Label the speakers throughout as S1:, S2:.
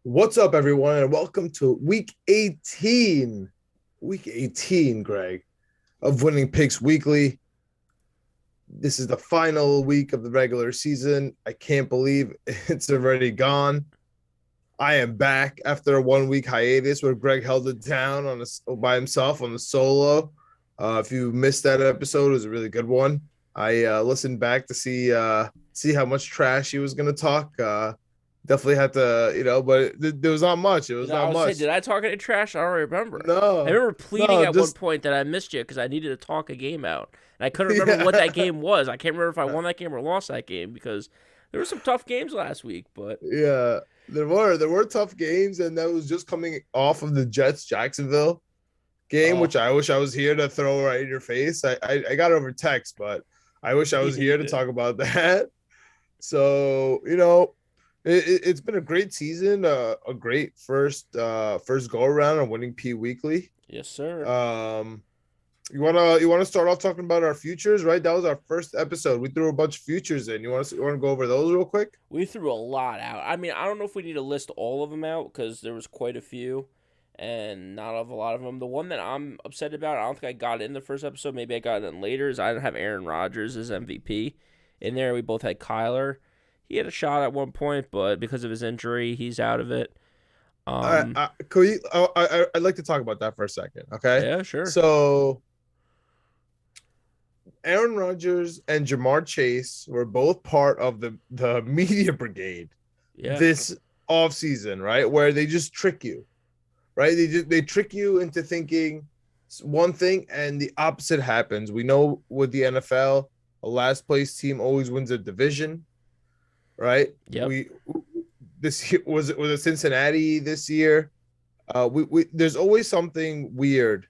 S1: What's up, everyone, and welcome to week 18. Week 18, Greg, of Winning Picks Weekly. This is the final week of the regular season. I can't believe it's already gone. I am back after a 1 week hiatus where Greg held it down by himself on the solo. If you missed that episode, it was a really good one. I listened back to see how much trash he was going to talk. Definitely had to, but there was not much. It was not much.
S2: Saying, did I talk any trash? I don't remember.
S1: No.
S2: I remember pleading at one point that I missed you because I needed to talk a game out. And I couldn't remember what that game was. I can't remember if I won that game or lost that game because there were some tough games last week. But
S1: yeah, there were tough games, and that was just coming off of the Jets Jacksonville game, which I wish I was here to throw right in your face. I got it over text, but I wish I was here to talk about that. So, it's been a great season, a great first go around on Winning P Weekly.
S2: Yes, sir.
S1: You wanna start off talking about our futures, right? That was our first episode. We threw a bunch of futures in. You want to go over those real quick?
S2: We threw a lot out. I mean, I don't know if we need to list all of them out because there was quite a few, and not of a lot of them. The one that I'm upset about, I don't think I got it in the first episode. Maybe I got it in later. Is I didn't have Aaron Rodgers as MVP in there. We both had Kyler. He had a shot at one point, but because of his injury, he's out of it.
S1: I'd like to talk about that for a second, okay?
S2: Yeah, sure.
S1: So, Aaron Rodgers and Jamar Chase were both part of the media brigade this offseason, right? Where they just trick you, right? They trick you into thinking one thing and the opposite happens. We know with the NFL, a last place team always wins a division. Right.
S2: Yeah.
S1: This was it Cincinnati this year. There's always something weird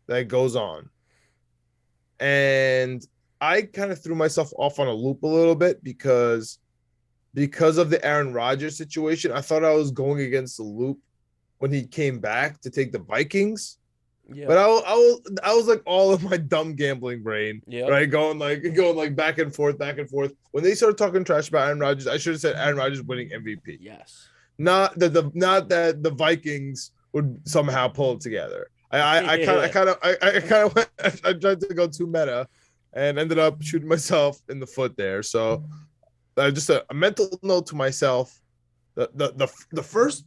S1: that goes on, and I kind of threw myself off on a loop a little bit because of the Aaron Rodgers situation. I thought I was going against the loop when he came back to take the Vikings. Yeah. But I was like all of my dumb gambling brain, right? Going back and forth. When they started talking trash about Aaron Rodgers, I should have said Aaron Rodgers winning MVP.
S2: Yes.
S1: Not that the Vikings would somehow pull it together. I tried to go too meta and ended up shooting myself in the foot there. So just a mental note to myself: the first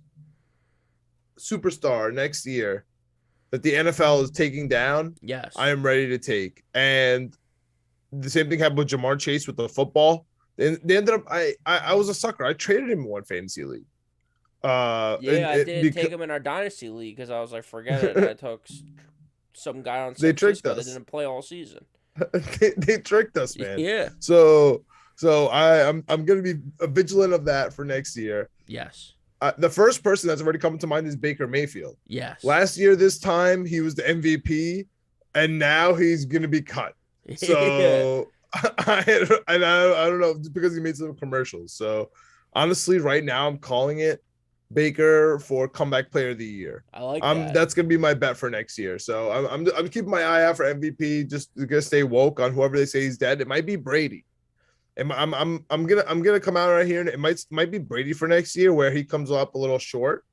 S1: superstar next year that the NFL is taking down,
S2: yes,
S1: I am ready to take. And the same thing happened with Jamar Chase with the football. They ended up, I was a sucker. I traded him in one fantasy league.
S2: I didn't take him in our dynasty league because I was like, forget it. I took some guy on San Francisco that didn't play all season.
S1: they tricked us, man.
S2: Yeah.
S1: So I'm going to be vigilant of that for next year.
S2: Yes.
S1: The first person that's already come to mind is Baker Mayfield.
S2: Yes.
S1: Last year, this time, he was the MVP, and now he's going to be cut. So I don't know, just because he made some commercials. So honestly, right now, I'm calling it Baker for comeback player of the year.
S2: I like that.
S1: That's going to be my bet for next year. So I'm keeping my eye out for MVP, just to stay woke on whoever they say he's dead. It might be Brady. And I'm gonna come out right here, and it might be Brady for next year, where he comes up a little short,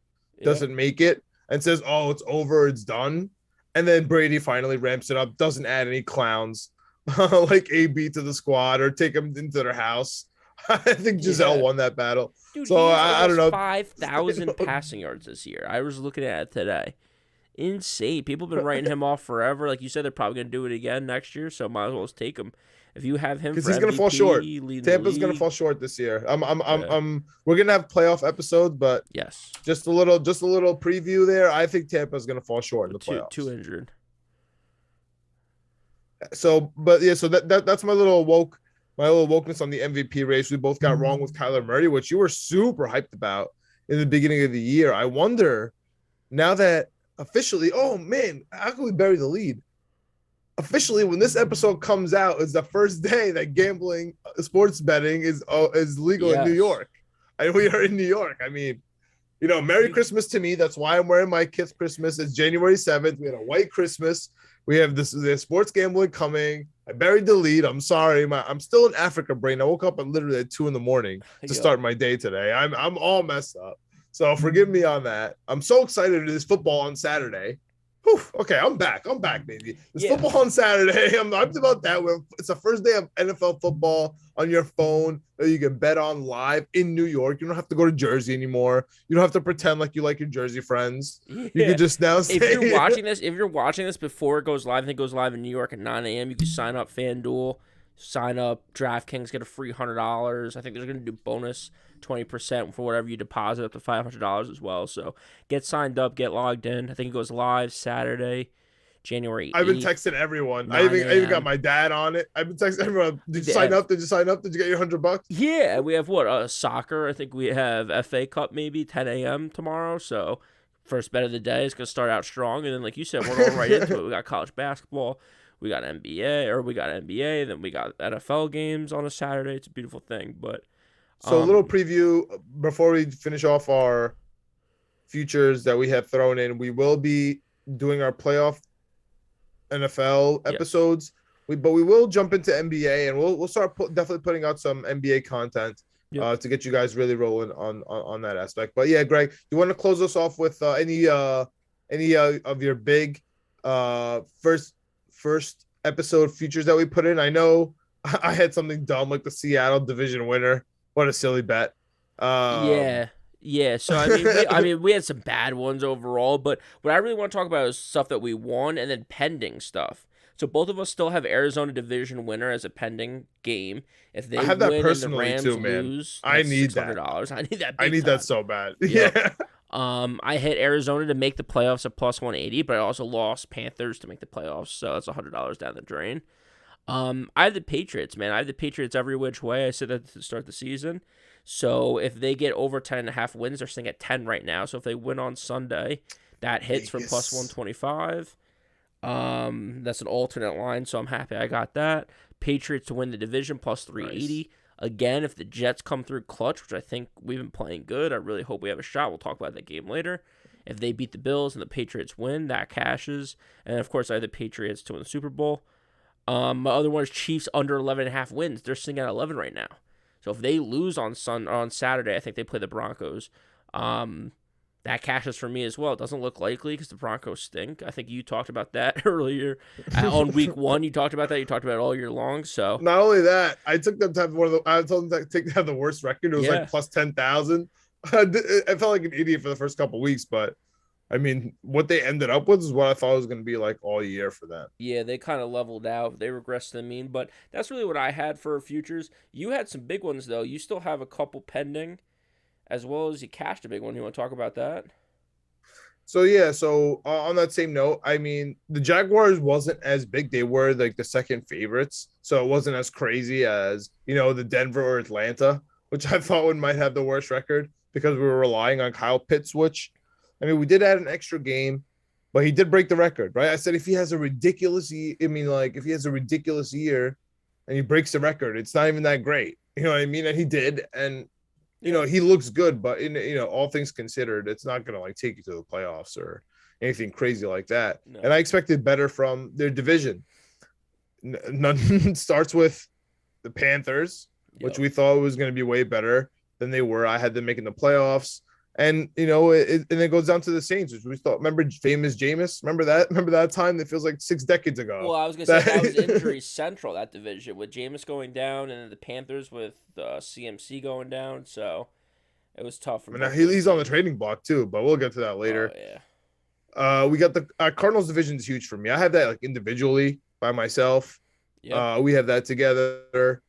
S1: doesn't make it, and says, "Oh, it's over, it's done," and then Brady finally ramps it up, doesn't add any clowns like AB to the squad or take them into their house. I think Giselle won that battle.
S2: Dude,
S1: so I don't know.
S2: 5,000 passing yards this year. I was looking at it today. Insane. People have been writing him off forever. Like you said, they're probably gonna do it again next year, so might as well just take him. If you have him,
S1: because he's gonna fall short. Tampa's gonna fall short this year. We're gonna have playoff episodes, but
S2: yes,
S1: just a little preview there. I think Tampa's gonna fall short in the playoffs.
S2: Too injured.
S1: So, but yeah, so that's my little wokeness on the MVP race. We both got wrong with Kyler Murray, which you were super hyped about in the beginning of the year. I wonder now that officially, oh man, how can we bury the lead? Officially, when this episode comes out, is the first day that gambling, sports betting is legal in New York. And we are in New York. I mean, Merry Christmas to me. That's why I'm wearing my Kith Christmas. It's January 7th. We had a white Christmas. We have the sports gambling coming. I buried the lead. I'm sorry. I'm still in Africa brain. I woke up at literally at 2 a.m. to start my day today. I'm all messed up. So forgive me on that. I'm so excited. It is football on Saturday. Whew, okay, I'm back. I'm back, baby. It's football on Saturday. I'm hyped about that. It's the first day of NFL football on your phone that you can bet on live in New York. You don't have to go to Jersey anymore. You don't have to pretend like you like your Jersey friends. You can just now say,
S2: if you're watching this before it goes live, I think it goes live in New York at 9 a.m. You can sign up FanDuel, sign up DraftKings, get a free $100. I think they're going to do bonus 20% for whatever you deposit up to $500 as well. So get signed up, get logged in. I think it goes live Saturday, January 8th.
S1: I've been texting everyone. I even got my dad on it. I've been texting everyone. Did you sign up? Did you sign up? Did you get your $100?
S2: Yeah, we have soccer. I think we have FA Cup maybe 10 a.m. tomorrow. So first bet of the day is going to start out strong. And then, like you said, we're going right into it. We got college basketball. We got NBA. Then we got NFL games on a Saturday. It's a beautiful thing. But
S1: so a little preview before we finish off our futures that we have thrown in. We will be doing our playoff NFL episodes. But we will jump into NBA, and we'll start definitely putting out some NBA content to get you guys really rolling on that aspect. But yeah, Greg, you want to close us off with any of your big first episode futures that we put in? I know I had something dumb like the Seattle division winner. What a silly bet.
S2: Yeah. So I mean, we had some bad ones overall, but what I really want to talk about is stuff that we won and then pending stuff. So both of us still have Arizona division winner as a pending game. If they
S1: have that
S2: win
S1: personally
S2: and the Rams
S1: too, man.
S2: lose,
S1: I need that.
S2: I need that.
S1: I need that so bad.
S2: Yep.
S1: Yeah.
S2: I hit Arizona to make the playoffs at plus 180, but I also lost Panthers to make the playoffs, so that's $100 down the drain. I have the Patriots, man. I have the Patriots every which way. I said that to start the season. So if they get over 10.5 wins, they're sitting at 10 right now. So if they win on Sunday, that hits for plus 125. That's an alternate line, so I'm happy I got that. Patriots to win the division plus 380. Nice. Again, if the Jets come through clutch, which I think we've been playing good, I really hope we have a shot. We'll talk about that game later. If they beat the Bills and the Patriots win, that cashes. And of course, I have the Patriots to win the Super Bowl. My other one is Chiefs under 11.5 wins. They're sitting at 11 right now. So if they lose on Saturday, I think they play the Broncos. That cashes for me as well. It doesn't look likely because the Broncos stink. I think you talked about that earlier on week 1. You talked about that. You talked about it all year long. So
S1: not only that, I took them to have I told them to have the worst record. It was like plus 10,000. I felt like an idiot for the first couple of weeks, but I mean, what they ended up with is what I thought it was going to be like all year for them.
S2: Yeah, they kind of leveled out. They regressed to the mean, but that's really what I had for futures. You had some big ones, though. You still have a couple pending, as well as you cashed a big one. You want to talk about that?
S1: So, yeah. So, on that same note, I mean, the Jaguars wasn't as big. They were, like, the second favorites. So, it wasn't as crazy as, the Denver or Atlanta, which I thought might have the worst record because we were relying on Kyle Pitts, which – I mean, we did add an extra game, but he did break the record, right? I said if he has a ridiculous year, if he has a ridiculous year and he breaks the record, it's not even that great. You know what I mean? And he did. And, he looks good, but, all things considered, it's not going to, like, take you to the playoffs or anything crazy like that. No. And I expected better from their division. None starts with the Panthers, which we thought was going to be way better than they were. I had them making the playoffs. And, and it goes down to the Saints, which we thought, remember famous Jameis? Remember that time? That feels like 6 decades ago.
S2: Well, I was going to say that was injury central, that division, with Jameis going down and the Panthers with CMC going down. So it was tough.
S1: Now he's on the trading block too, but we'll get to that later.
S2: Oh, yeah.
S1: We got the Cardinals division is huge for me. I have that like individually by myself. Yep. We have that together.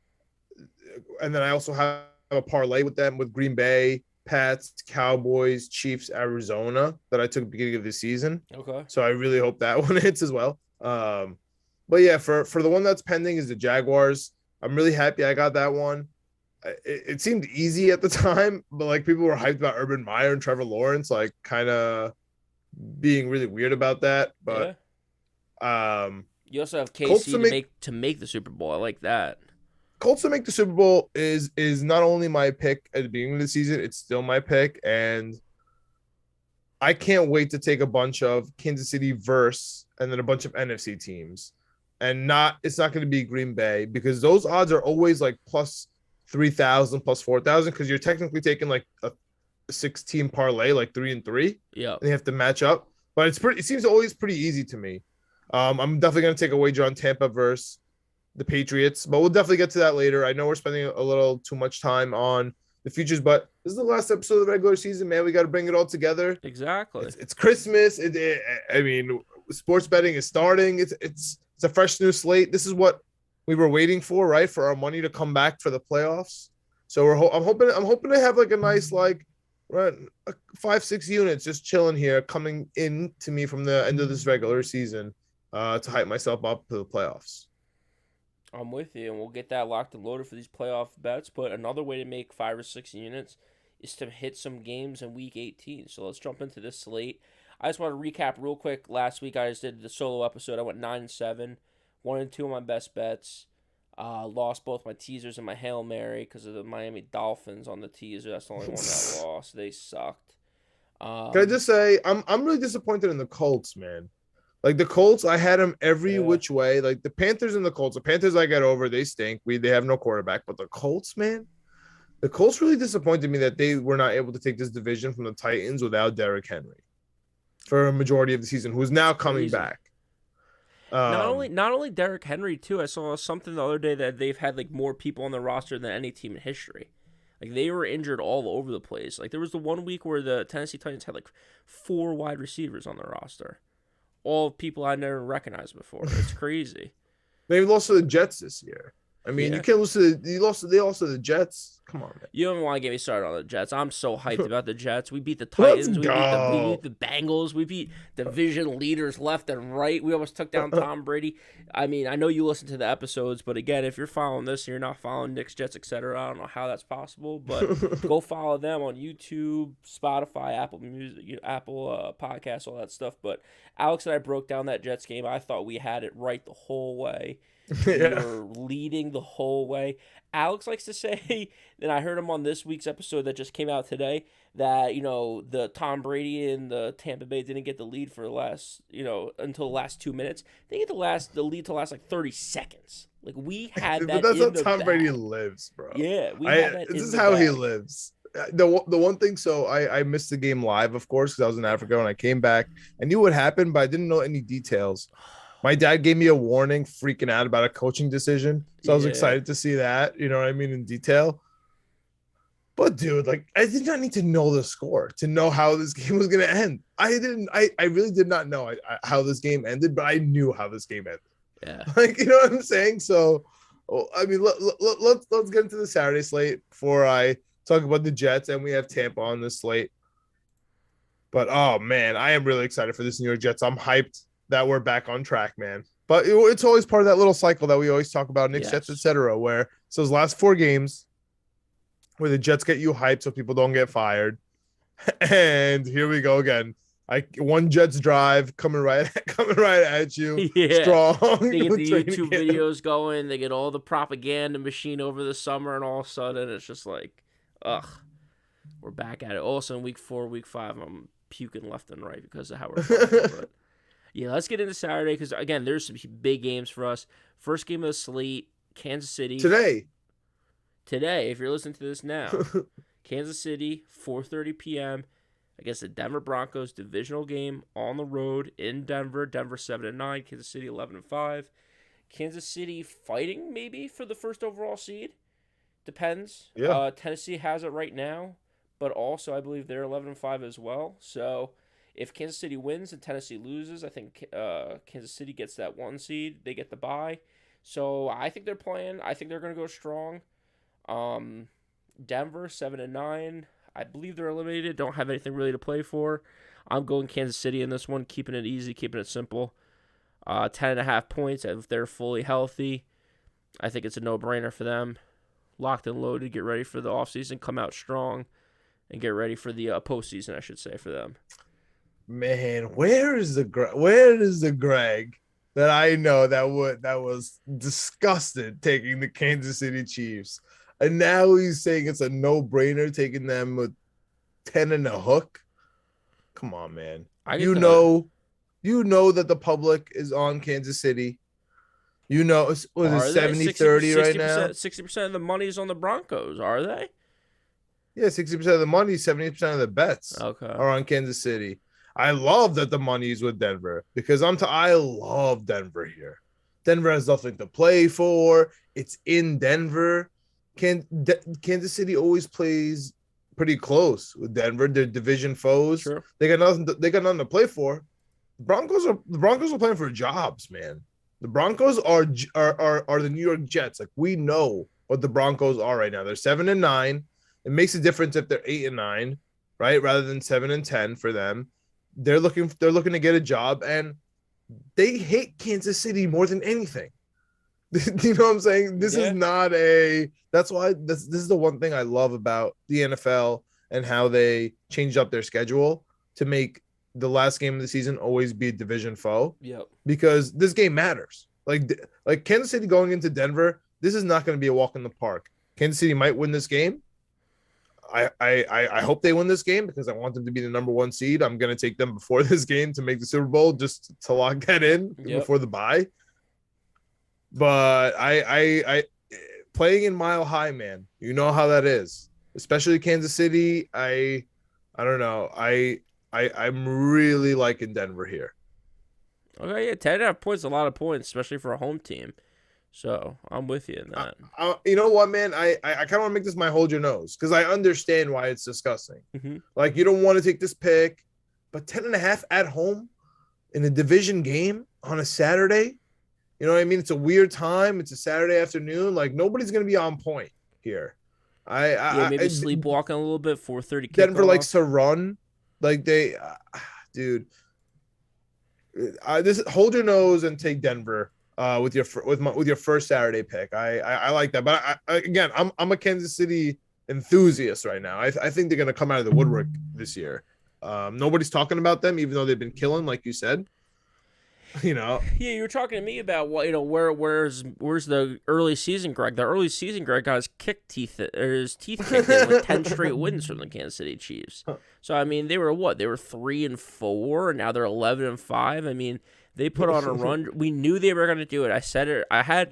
S1: And then I also have a parlay with them with Green Bay, Pats, Cowboys, Chiefs, Arizona that I took at the beginning of the season.
S2: Okay.
S1: So I really hope that one hits as well. But yeah, for the one that's pending is the Jaguars. I'm really happy I got that one. It seemed easy at the time, but like people were hyped about Urban Meyer and Trevor Lawrence, like kind of being really weird about that. But
S2: you also have KC to make the Super Bowl. I like that.
S1: Colts to make the Super Bowl is not only my pick at the beginning of the season, it's still my pick. And I can't wait to take a bunch of Kansas City verse and then a bunch of NFC teams. And it's not going to be Green Bay because those odds are always like plus 3,000, plus 4,000 because you're technically taking like a 6-team parlay, like 3-3, and
S2: Yeah.
S1: they have to match up. But it seems always pretty easy to me. I'm definitely gonna take a wager on Tampa versus the Patriots, but we'll definitely get to that later. I know we're spending a little too much time on the futures, but this is the last episode of the regular season, man. We got to bring it all together.
S2: Exactly.
S1: It's Christmas. I mean, sports betting is starting. It's a fresh new slate. This is what we were waiting for, right? For our money to come back for the playoffs. So I'm hoping to have like a nice like 5-6 units just chilling here coming in to me from the end of this regular season to hype myself up to the playoffs.
S2: I'm with you, and we'll get that locked and loaded for these playoff bets. But another way to make 5 or 6 units is to hit some games in Week 18. So let's jump into this slate. I just want to recap real quick. Last week I just did the solo episode. I went 9-7, 1-2 on my best bets. Lost both my teasers and my Hail Mary because of the Miami Dolphins on the teaser. That's the only one that lost. They sucked.
S1: Can I just say I'm really disappointed in the Colts, man. Like the Colts, I had them every which way. Like the Panthers and the Colts. The Panthers I got over. They stink. They have no quarterback. But the Colts, man, the Colts really disappointed me that they were not able to take this division from the Titans without Derrick Henry for a majority of the season, who's now coming back.
S2: Not only Derrick Henry too. I saw something the other day that they've had like more people on the roster than any team in history. Like they were injured all over the place. Like there was the one week where the Tennessee Titans had like 4 wide receivers on their roster. All people I never recognized before. It's crazy.
S1: They lost to the Jets this year. I mean, you can't lose to they lost to the Jets. Come on, man.
S2: You don't want to get me started on the Jets. I'm so hyped about the Jets. We beat the Titans. We beat the Bengals. We beat division leaders left and right. We almost took down Tom Brady. I mean, I know you listen to the episodes, but again, if you're following this and you're not following Knicks, Jets, etc., I don't know how that's possible, but go follow them on YouTube, Spotify, Apple Music, Apple Podcasts, all that stuff. But Alex and I broke down that Jets game. I thought we had it right the whole way. We were leading the whole way. Alex likes to say, and I heard him on this week's episode that just came out today, that, the Tom Brady and the Tampa Bay didn't get the lead for the last, until the last 2 minutes. They get the lead to last like 30 seconds. Like we had that.
S1: But that's how Tom Brady lives, bro.
S2: Yeah, we had that.
S1: This is how he lives. The one thing, so I missed the game live, of course, because I was in Africa when I came back. I knew what happened, but I didn't know any details. My dad gave me a warning, freaking out about a coaching decision. So I was excited to see that, you know what I mean, in detail. But dude, like I did not need to know the score to know how this game was going to end. I really did not know how this game ended, but I knew how this game ended.
S2: Yeah.
S1: Like, you know what I'm saying? So, I mean, let's get into the Saturday slate before I talk about the Jets, and we have Tampa on this slate. But, oh, man, I am really excited for this New York Jets. I'm hyped that we're back on track, man. But it's always part of that little cycle that we always talk about, Knicks, Jets, etc., where so those last 4 games where the Jets get you hyped so people don't get fired. And here we go again. One Jets drive coming right at you.
S2: Yeah.
S1: Strong.
S2: They get the YouTube videos going. They get all the propaganda machine over the summer, and all of a sudden it's just like, ugh, we're back at it. Also in week 4, week 5, I'm puking left and right because of how we're playing. But yeah, let's get into Saturday because, again, there's some big games for us. First game of the slate, Kansas City.
S1: Today,
S2: if you're listening to this now. Kansas City, 4:30 p.m. against the Denver Broncos, divisional game on the road in Denver. Denver 7-9, Kansas City 11-5. Kansas City fighting maybe for the first overall seed. Depends.
S1: Yeah.
S2: Tennessee has it right now, but also I believe they're 11-5 as well. So if Kansas City wins and Tennessee loses, I think Kansas City gets that 1 seed. They get the bye. So I think they're playing. I think they're going to go strong. Denver 7-9. I believe they're eliminated. Don't have anything really to play for. I'm going Kansas City in this one, keeping it easy, keeping it simple. 10.5 points if they're fully healthy. I think it's a no-brainer for them. Locked and loaded, get ready for the offseason, come out strong, and get ready for the postseason, I should say, for them.
S1: Man, where is the Greg that I know that was disgusted taking the Kansas City Chiefs? And now he's saying it's a no-brainer taking them with 10 and a hook. Come on, man. You know that the public is on Kansas City. You know, was it 70-30 right now?
S2: 60% of the money is on the Broncos, are they?
S1: Yeah, 60% of the money, 70% of the bets
S2: Okay.
S1: are on Kansas City. I love that the money's with Denver because I love Denver here. Denver has nothing to play for. It's in Denver. Kansas City always plays pretty close with Denver. They're division foes.
S2: True.
S1: They got nothing to play for. The Broncos are playing for jobs, man. The Broncos are the New York Jets. Like, we know what the Broncos are right now. They're 7-9. It makes a difference if they're 8-9, right? Rather than 7-10 for them. They're looking to get a job, and they hate Kansas City more than anything. You know what I'm saying? This is
S2: Yeah.
S1: not a. That's why this is the one thing I love about the NFL and how they changed up their schedule to make the last game of the season always be a division foe,
S2: Yep.
S1: because this game matters. Like Kansas City going into Denver, this is not going to be a walk in the park. Kansas City might win this game. I hope they win this game because I want them to be the number one seed. I'm going to take them before this game to make the Super Bowl, just to lock that in before the bye. But I playing in Mile High, man, you know how that is, especially Kansas City. I don't know. I'm really liking Denver here.
S2: Okay, yeah, 10.5 points is a lot of points, especially for a home team. So I'm with you in that.
S1: You know what, man? I kind of want to make this my hold your nose because I understand why it's disgusting.
S2: Mm-hmm.
S1: Like, you don't want to take this pick, but 10.5 at home in a division game on a Saturday. You know what I mean? It's a weird time. It's a Saturday afternoon. Like, nobody's gonna be on point here.
S2: Maybe sleepwalking a little bit. 4:30 kickoff.
S1: Denver likes to run, like dude. This hold your nose and take Denver with your first Saturday pick. I like that, but again, I'm a Kansas City enthusiast right now. I think they're gonna come out of the woodwork this year. Nobody's talking about them, even though they've been killing, like you said. You know.
S2: Yeah, you were talking to me about where's the early season Greg? The early season Greg got his teeth kicked in with 10 straight wins from the Kansas City Chiefs. So I mean, they were what? They were 3-4, and now they're 11-5. I mean, they put on a run. We knew they were going to do it. I said it. I had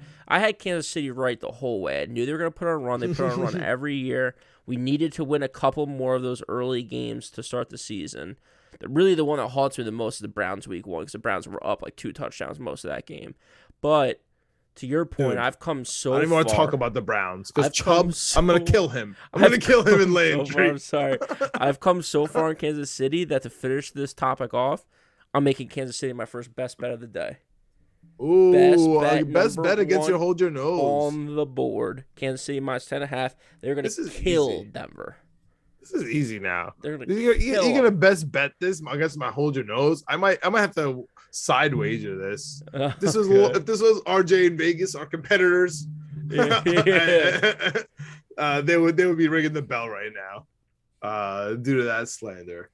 S2: Kansas City right the whole way. I knew they were going to put on a run. They put on a run every year. We needed to win a couple more of those early games to start the season. Really, the one that haunts me the most is the Browns week 1 because the Browns were up like 2 touchdowns most of that game. But to your point, I've come so far.
S1: I don't even want to talk about the Browns because Chubb, I'm going to kill him. I'm going to kill him in Landry.
S2: I'm sorry. I've come so far in Kansas City that to finish this topic off, I'm making Kansas City my first best bet of the day.
S1: Ooh, best bet against your hold your nose.
S2: On the board. Kansas City minus 10.5. They're going to kill Denver.
S1: This is easy now.
S2: You're
S1: gonna best bet this against my hold your nose. I might have to side wager this. If this was RJ in Vegas, our competitors, they would be ringing the bell right now, due to that slander.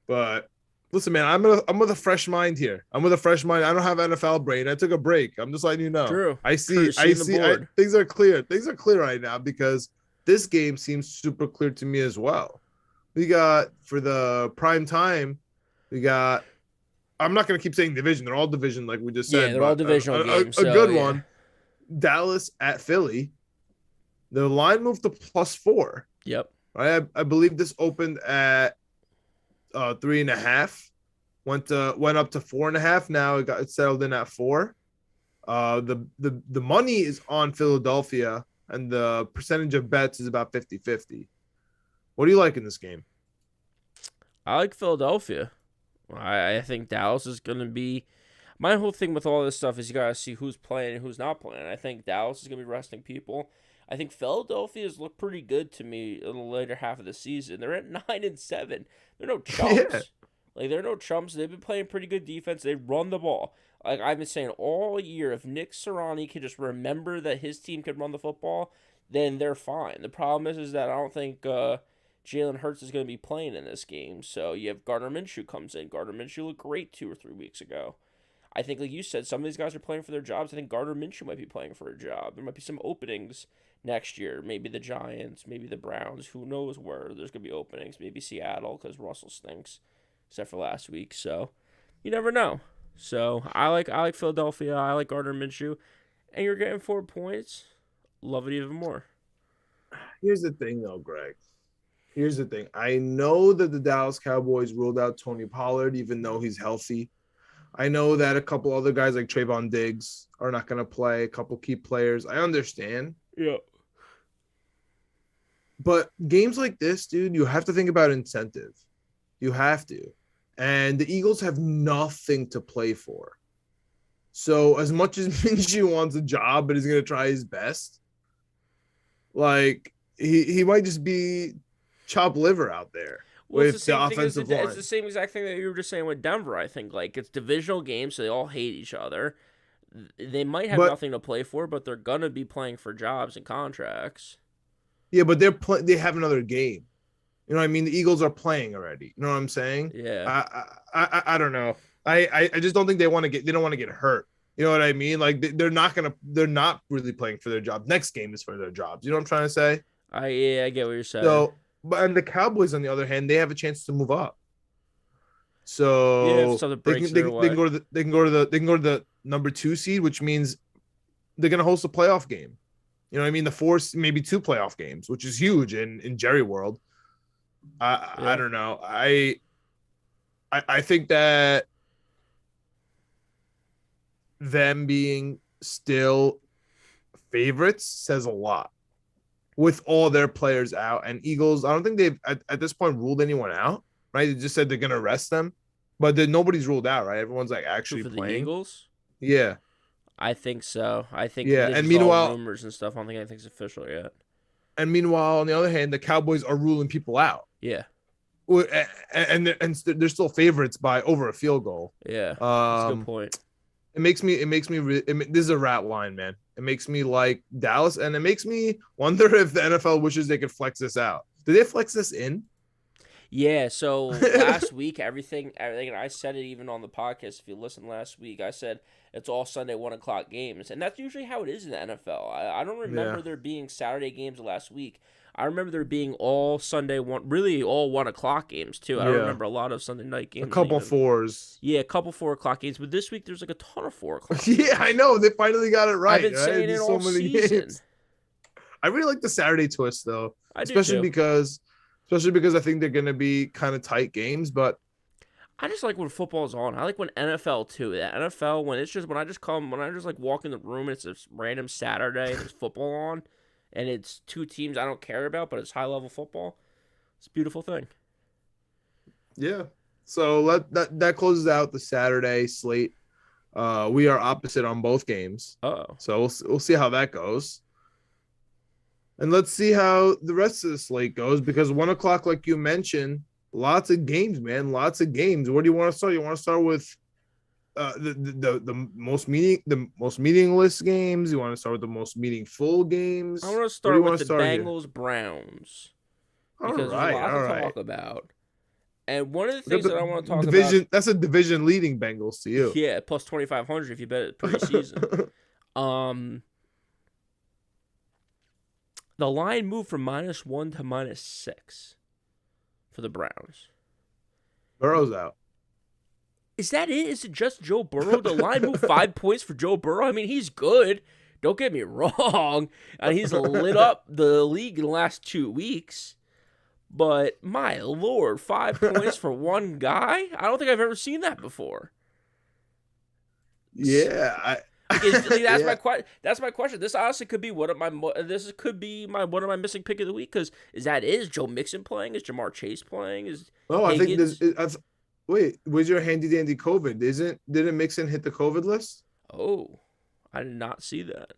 S1: But listen, man, I'm with a fresh mind here. I'm with a fresh mind. I don't have NFL brain. I took a break. I'm just letting you know.
S2: True.
S1: I see. Things are clear. Things are clear right now because this game seems super clear to me as well. We got, for the prime time, I'm not going to keep saying division. They're all division, like we just said.
S2: Yeah, they're all divisional games.
S1: A good one. Dallas at Philly. The line moved to +4.
S2: Yep.
S1: I believe this opened at 3.5. Went up to 4.5. Now it settled in at 4. The money is on Philadelphia, and the percentage of bets is about 50-50. What do you like in this game?
S2: I like Philadelphia. I think Dallas is going to be... My whole thing with all this stuff is you got to see who's playing and who's not playing. I think Dallas is going to be resting people. I think Philadelphia's looked pretty good to me in the later half of the season. They're at 9-7. They're no chumps. Yeah. Like, they're no chumps. They've been playing pretty good defense. They run the ball. Like I've been saying all year, if Nick Sirianni can just remember that his team can run the football, then they're fine. The problem is that I don't think Jalen Hurts is going to be playing in this game. So you have Gardner Minshew comes in. Gardner Minshew looked great 2 or 3 weeks ago. I think, like you said, some of these guys are playing for their jobs. I think Gardner Minshew might be playing for a job. There might be some openings next year. Maybe the Giants, maybe the Browns. Who knows where there's going to be openings. Maybe Seattle because Russell stinks, except for last week. So you never know. So I like Philadelphia. I like Gardner Minshew. And you're getting 4 points. Love it even more.
S1: Here's the thing, though, Greg. Here's the thing. I know that the Dallas Cowboys ruled out Tony Pollard, even though he's healthy. I know that a couple other guys like Trayvon Diggs are not going to play, a couple key players. I understand.
S2: Yeah.
S1: But games like this, dude, you have to think about incentive. You have to. And the Eagles have nothing to play for. So as much as Minshew wants a job, but he's going to try his best, like he might just be chopped liver out there.
S2: Well,
S1: With the offensive line.
S2: It's the same exact thing that you were just saying with Denver, I think. Like, it's divisional games, so they all hate each other. They might have nothing to play for, but they're going to be playing for jobs and contracts.
S1: Yeah, but they have another game. You know what I mean? The Eagles are playing already. You know what I'm saying?
S2: Yeah.
S1: I don't know. I just don't think they don't want to get hurt. You know what I mean? Like they're not really playing for their job. Next game is for their jobs. You know what I'm trying to say?
S2: I get what you're saying.
S1: So, and the Cowboys on the other hand, they have a chance to move up. So
S2: yeah,
S1: they can go to the number 2 seed, which means they're gonna host a playoff game. You know what I mean? The 4, maybe 2 playoff games, which is huge in Jerry world. I don't know. I think that them being still favorites says a lot with all their players out. And Eagles, I don't think they've at this point ruled anyone out, right? They just said they're gonna rest them, but nobody's ruled out, right? Everyone's like actually
S2: for
S1: playing.
S2: The Eagles?
S1: Yeah.
S2: I think so. I think
S1: and meanwhile,
S2: all rumors and stuff. I don't think anything's official yet.
S1: And meanwhile, on the other hand, the Cowboys are ruling people out.
S2: Yeah.
S1: And they're still favorites by over a field goal.
S2: Yeah. That's a good point.
S1: It makes me this is a rat line, man. It makes me like Dallas, and it makes me wonder if the NFL wishes they could flex this out. Did they flex this in?
S2: Yeah, so last week, everything, and I said it even on the podcast. If you listened last week, I said it's all Sunday 1:00 games, and that's usually how it is in the NFL. I don't remember there being Saturday games last week. I remember there being all Sunday really all 1:00 games too. I don't remember a lot of Sunday night games.
S1: A couple 4s.
S2: Yeah, a couple 4:00 games, but this week there's like a ton of 4:00.
S1: Yeah, I know they finally got it right.
S2: I've been saying it all season. Games.
S1: I really like the Saturday twist though,
S2: especially
S1: because I think they're going to be kind of tight games, but
S2: I just like when football's on. I like when NFL too. The NFL when I just like walk in the room and it's a random Saturday and there's football on and it's 2 teams I don't care about, but it's high level football. It's a beautiful thing.
S1: Yeah. So that closes out the Saturday slate. We are opposite on both games.
S2: Uh-oh.
S1: So we'll see how that goes. And let's see how the rest of the slate goes, because 1:00, like you mentioned, lots of games, man. Lots of games. Where do you want to start? You want to start with the most meaningless games? You want to start with the most meaningful games?
S2: I want to start with the Bengals Browns. Because there's a lot to talk about. And one of the things that I want to talk about,
S1: that's a division leading Bengals to you.
S2: Yeah, plus 2,500 if you bet it preseason. The line moved from -1 to -6 for the Browns.
S1: Burrow's out.
S2: Is that it? Is it just Joe Burrow? The line moved 5 points for Joe Burrow. I mean, he's good. Don't get me wrong. He's lit up the league in the last 2 weeks. But my Lord, 5 points for one guy? I don't think I've ever seen that before.
S1: Yeah,
S2: that's my question. This honestly could be one of my missing pick of the week. Because is Joe Mixon playing? Is Jamar Chase playing?
S1: I think this. Wait, where's your handy dandy COVID? Didn't Mixon hit the COVID list?
S2: Oh, I did not see that.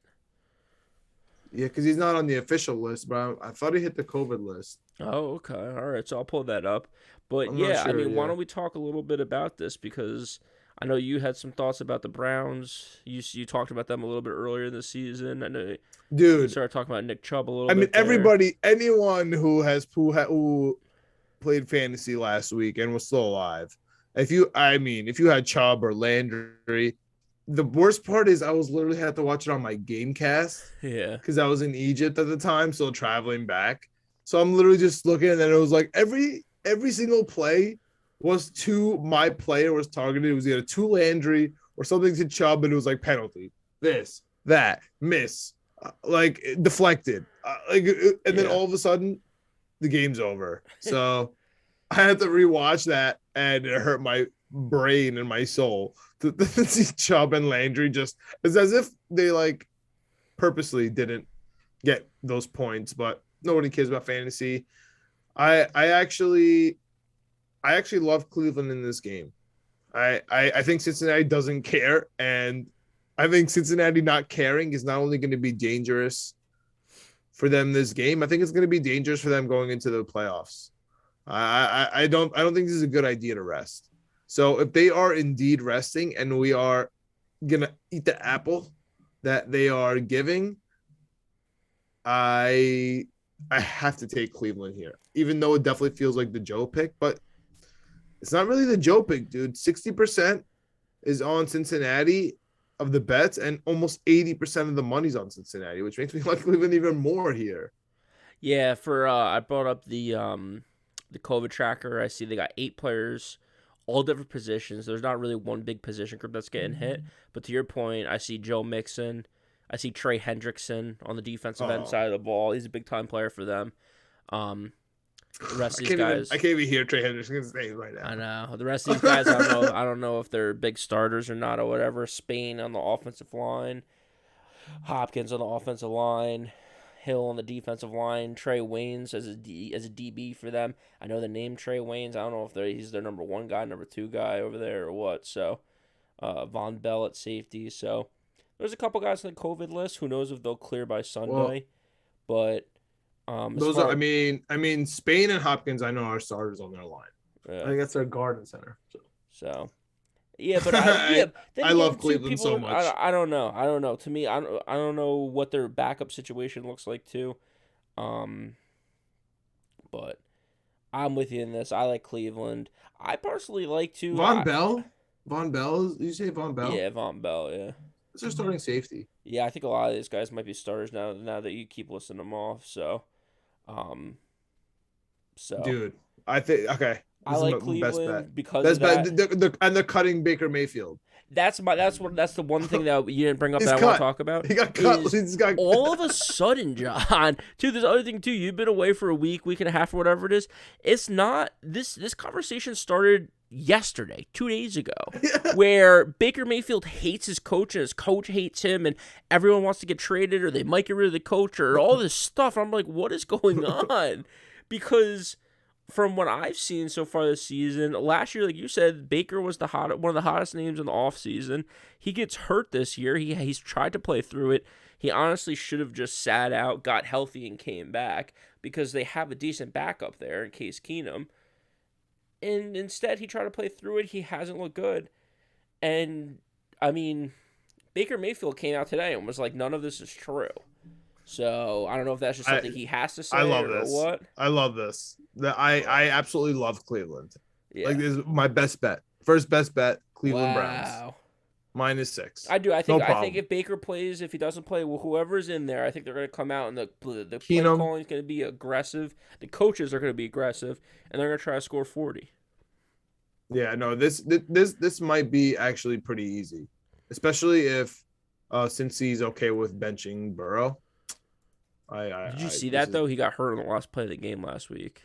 S1: Yeah, because he's not on the official list, bro. I thought he hit the COVID list.
S2: Oh, okay, all right. So I'll pull that up. But why don't we talk a little bit about this, because I know you had some thoughts about the Browns. You talked about them a little bit earlier in the season. I know, you started talking about Nick Chubb a little bit.
S1: I mean, anyone who played fantasy last week and was still alive. If you had Chubb or Landry, the worst part is I was literally had to watch it on my Gamecast.
S2: Yeah,
S1: because I was in Egypt at the time, still traveling back. So I'm literally just looking, and it was like every single play was to my player was targeted. It was either to Landry or something to Chubb, and it was like penalty, this, that, miss, like deflected, then all of a sudden, the game's over. So I had to rewatch that, and it hurt my brain and my soul to see Chubb and Landry just it's as if they like purposely didn't get those points, but nobody cares about fantasy. I actually love Cleveland in this game. I think Cincinnati doesn't care, and I think Cincinnati not caring is not only going to be dangerous for them this game. I think it's going to be dangerous for them going into the playoffs. I don't think this is a good idea to rest. So if they are indeed resting and we are gonna eat the apple that they are giving, I have to take Cleveland here, even though it definitely feels like the Joe pick, but it's not really the Joe pick, dude. 60% is on Cincinnati of the bets, and almost 80% of the money's on Cincinnati, which makes me like Cleveland even more here.
S2: Yeah, for I brought up the COVID tracker. I see they got 8 players, all different positions. There's not really one big position group that's getting hit. But to your point, I see Joe Mixon. I see Trey Hendrickson on the defensive end side of the ball. He's a big time player for them. The rest of these guys,
S1: I can't even hear Trey Hendrickson's name right now.
S2: I know the rest of these guys. I don't know if they're big starters or not or whatever. Spain on the offensive line, Hopkins on the offensive line, Hill on the defensive line, Trey Waynes as a DB for them. I know the name Trey Waynes. I don't know if he's their number 1 guy, number 2 guy over there or what. So, Von Bell at safety. So, there's a couple guys on the COVID list. Who knows if they'll clear by Sunday? But
S1: those are. I mean, Spain and Hopkins. I know are starters on their line.
S2: Yeah.
S1: I think that's their guard and center.
S2: So. Yeah, but I
S1: love Cleveland so much.
S2: I don't know. To me, I don't know what their backup situation looks like too. But I'm with you in this. I like Cleveland. I personally like to
S1: Von Bell. You say Von Bell?
S2: Yeah, Von Bell. Yeah.
S1: It's their starting safety.
S2: Yeah, I think a lot of these guys might be starters now that you keep listing them off. So,
S1: dude, I think okay.
S2: I like Cleveland because
S1: of that. And they're cutting Baker Mayfield.
S2: That's the one thing that you didn't bring up that I want to talk about.
S1: He got cut.
S2: All of a sudden, John. Dude, there's other thing too. You've been away for a week and a half, or whatever it is. It's not this conversation started yesterday, 2 days ago, where Baker Mayfield hates his coach and his coach hates him, and everyone wants to get traded or they might get rid of the coach or all this stuff. I'm like, what is going on? Because from what I've seen so far this season, last year, like you said, Baker was one of the hottest names in the offseason. He gets hurt this year. He's tried to play through it. He honestly should have just sat out, got healthy, and came back because they have a decent backup there in Case Keenum. And instead, he tried to play through it. He hasn't looked good. And, I mean, Baker Mayfield came out today and was like, none of this is true. So I don't know if that's just something he has to say or what.
S1: I love this. I absolutely love Cleveland. Yeah. Like, this is my best bet. First best bet, Cleveland Browns. -6.
S2: I do. I think if Baker plays, if he doesn't play, whoever's in there, I think they're going to come out and the play calling is going to be aggressive. The coaches are going to be aggressive, and they're going to try to score 40.
S1: Yeah, no, this might be actually pretty easy, especially if since he's okay with benching Burrow.
S2: Did you see that though? He got hurt on the last play of the game last week.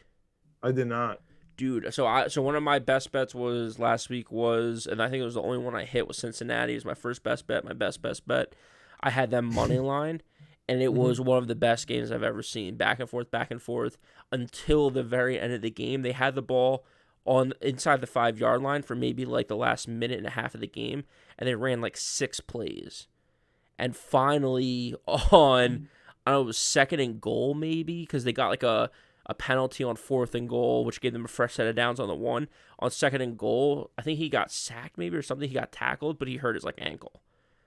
S1: I did not.
S2: Dude, so one of my best bets was last week and I think it was the only one I hit was Cincinnati. It was my first best bet, my best bet. I had them money line, and it was one of the best games I've ever seen. Back and forth until the very end of the game. They had the ball on inside the 5-yard line for maybe like the last minute and a half of the game, and they ran like 6 plays. And finally on, I don't know, it was 2nd and goal maybe, because they got like a penalty on 4th and goal, which gave them a fresh set of downs on the 1. On 2nd and goal, I think he got sacked maybe or something. He got tackled, but he hurt his like ankle.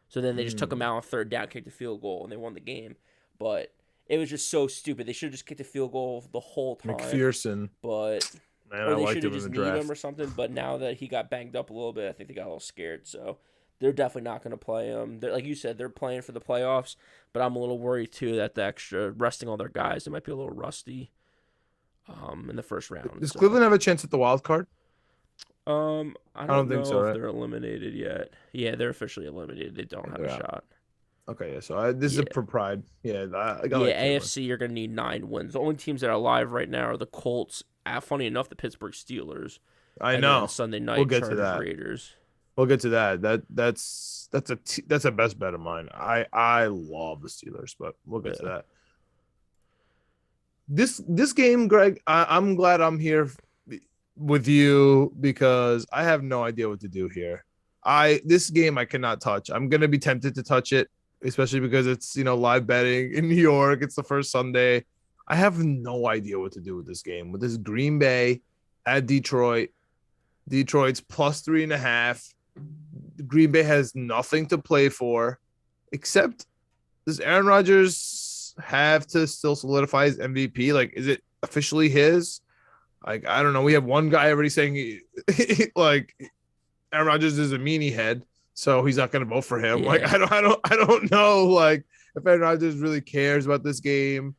S2: So then they just took him out on 3rd down, kicked the field goal, and they won the game. But it was just so stupid. They should have just kicked the field goal the whole time.
S1: McPherson.
S2: But
S1: man, or they should have
S2: just kneed him or something. But now that he got banged up a little bit, I think they got a little scared. So they're definitely not going to play him. Like you said, they're playing for the playoffs. But I'm a little worried too that the extra resting all their guys, they might be a little rusty. In the first round.
S1: Does Cleveland have a chance at the wild card?
S2: I don't think
S1: so.
S2: If they're eliminated yet. Yeah, they're officially eliminated. They don't have a shot.
S1: Okay, yeah. So this is
S2: Yeah.
S1: a for pride. Yeah, I got
S2: Yeah,
S1: like Cleveland.
S2: AFC, you're going to need 9 wins. The only teams that are alive right now are the Colts, funny enough, the Pittsburgh Steelers,
S1: I
S2: and then
S1: know.
S2: Sunday
S1: We'll
S2: night,
S1: get to
S2: Chargers,
S1: that.
S2: Raiders.
S1: We'll get to that. That's a best bet of mine. I love the Steelers, but we'll get to
S2: Yeah.
S1: that. This game, Greg, I'm glad I'm here with you because I have no idea what to do here. This game I cannot touch. I'm gonna be tempted to touch it, especially because it's live betting in New York. It's the first Sunday. I have no idea what to do with this game. With this Green Bay at Detroit. Detroit's plus 3.5. Green Bay has nothing to play for, except does Aaron Rodgers have to still solidify his MVP? Like, is it officially his? Like, I don't know. We have one guy already saying like Aaron Rodgers is a meanie head, so he's not going to vote for him.
S2: Yeah.
S1: Like, I don't know. Like, if Aaron Rodgers really cares about this game.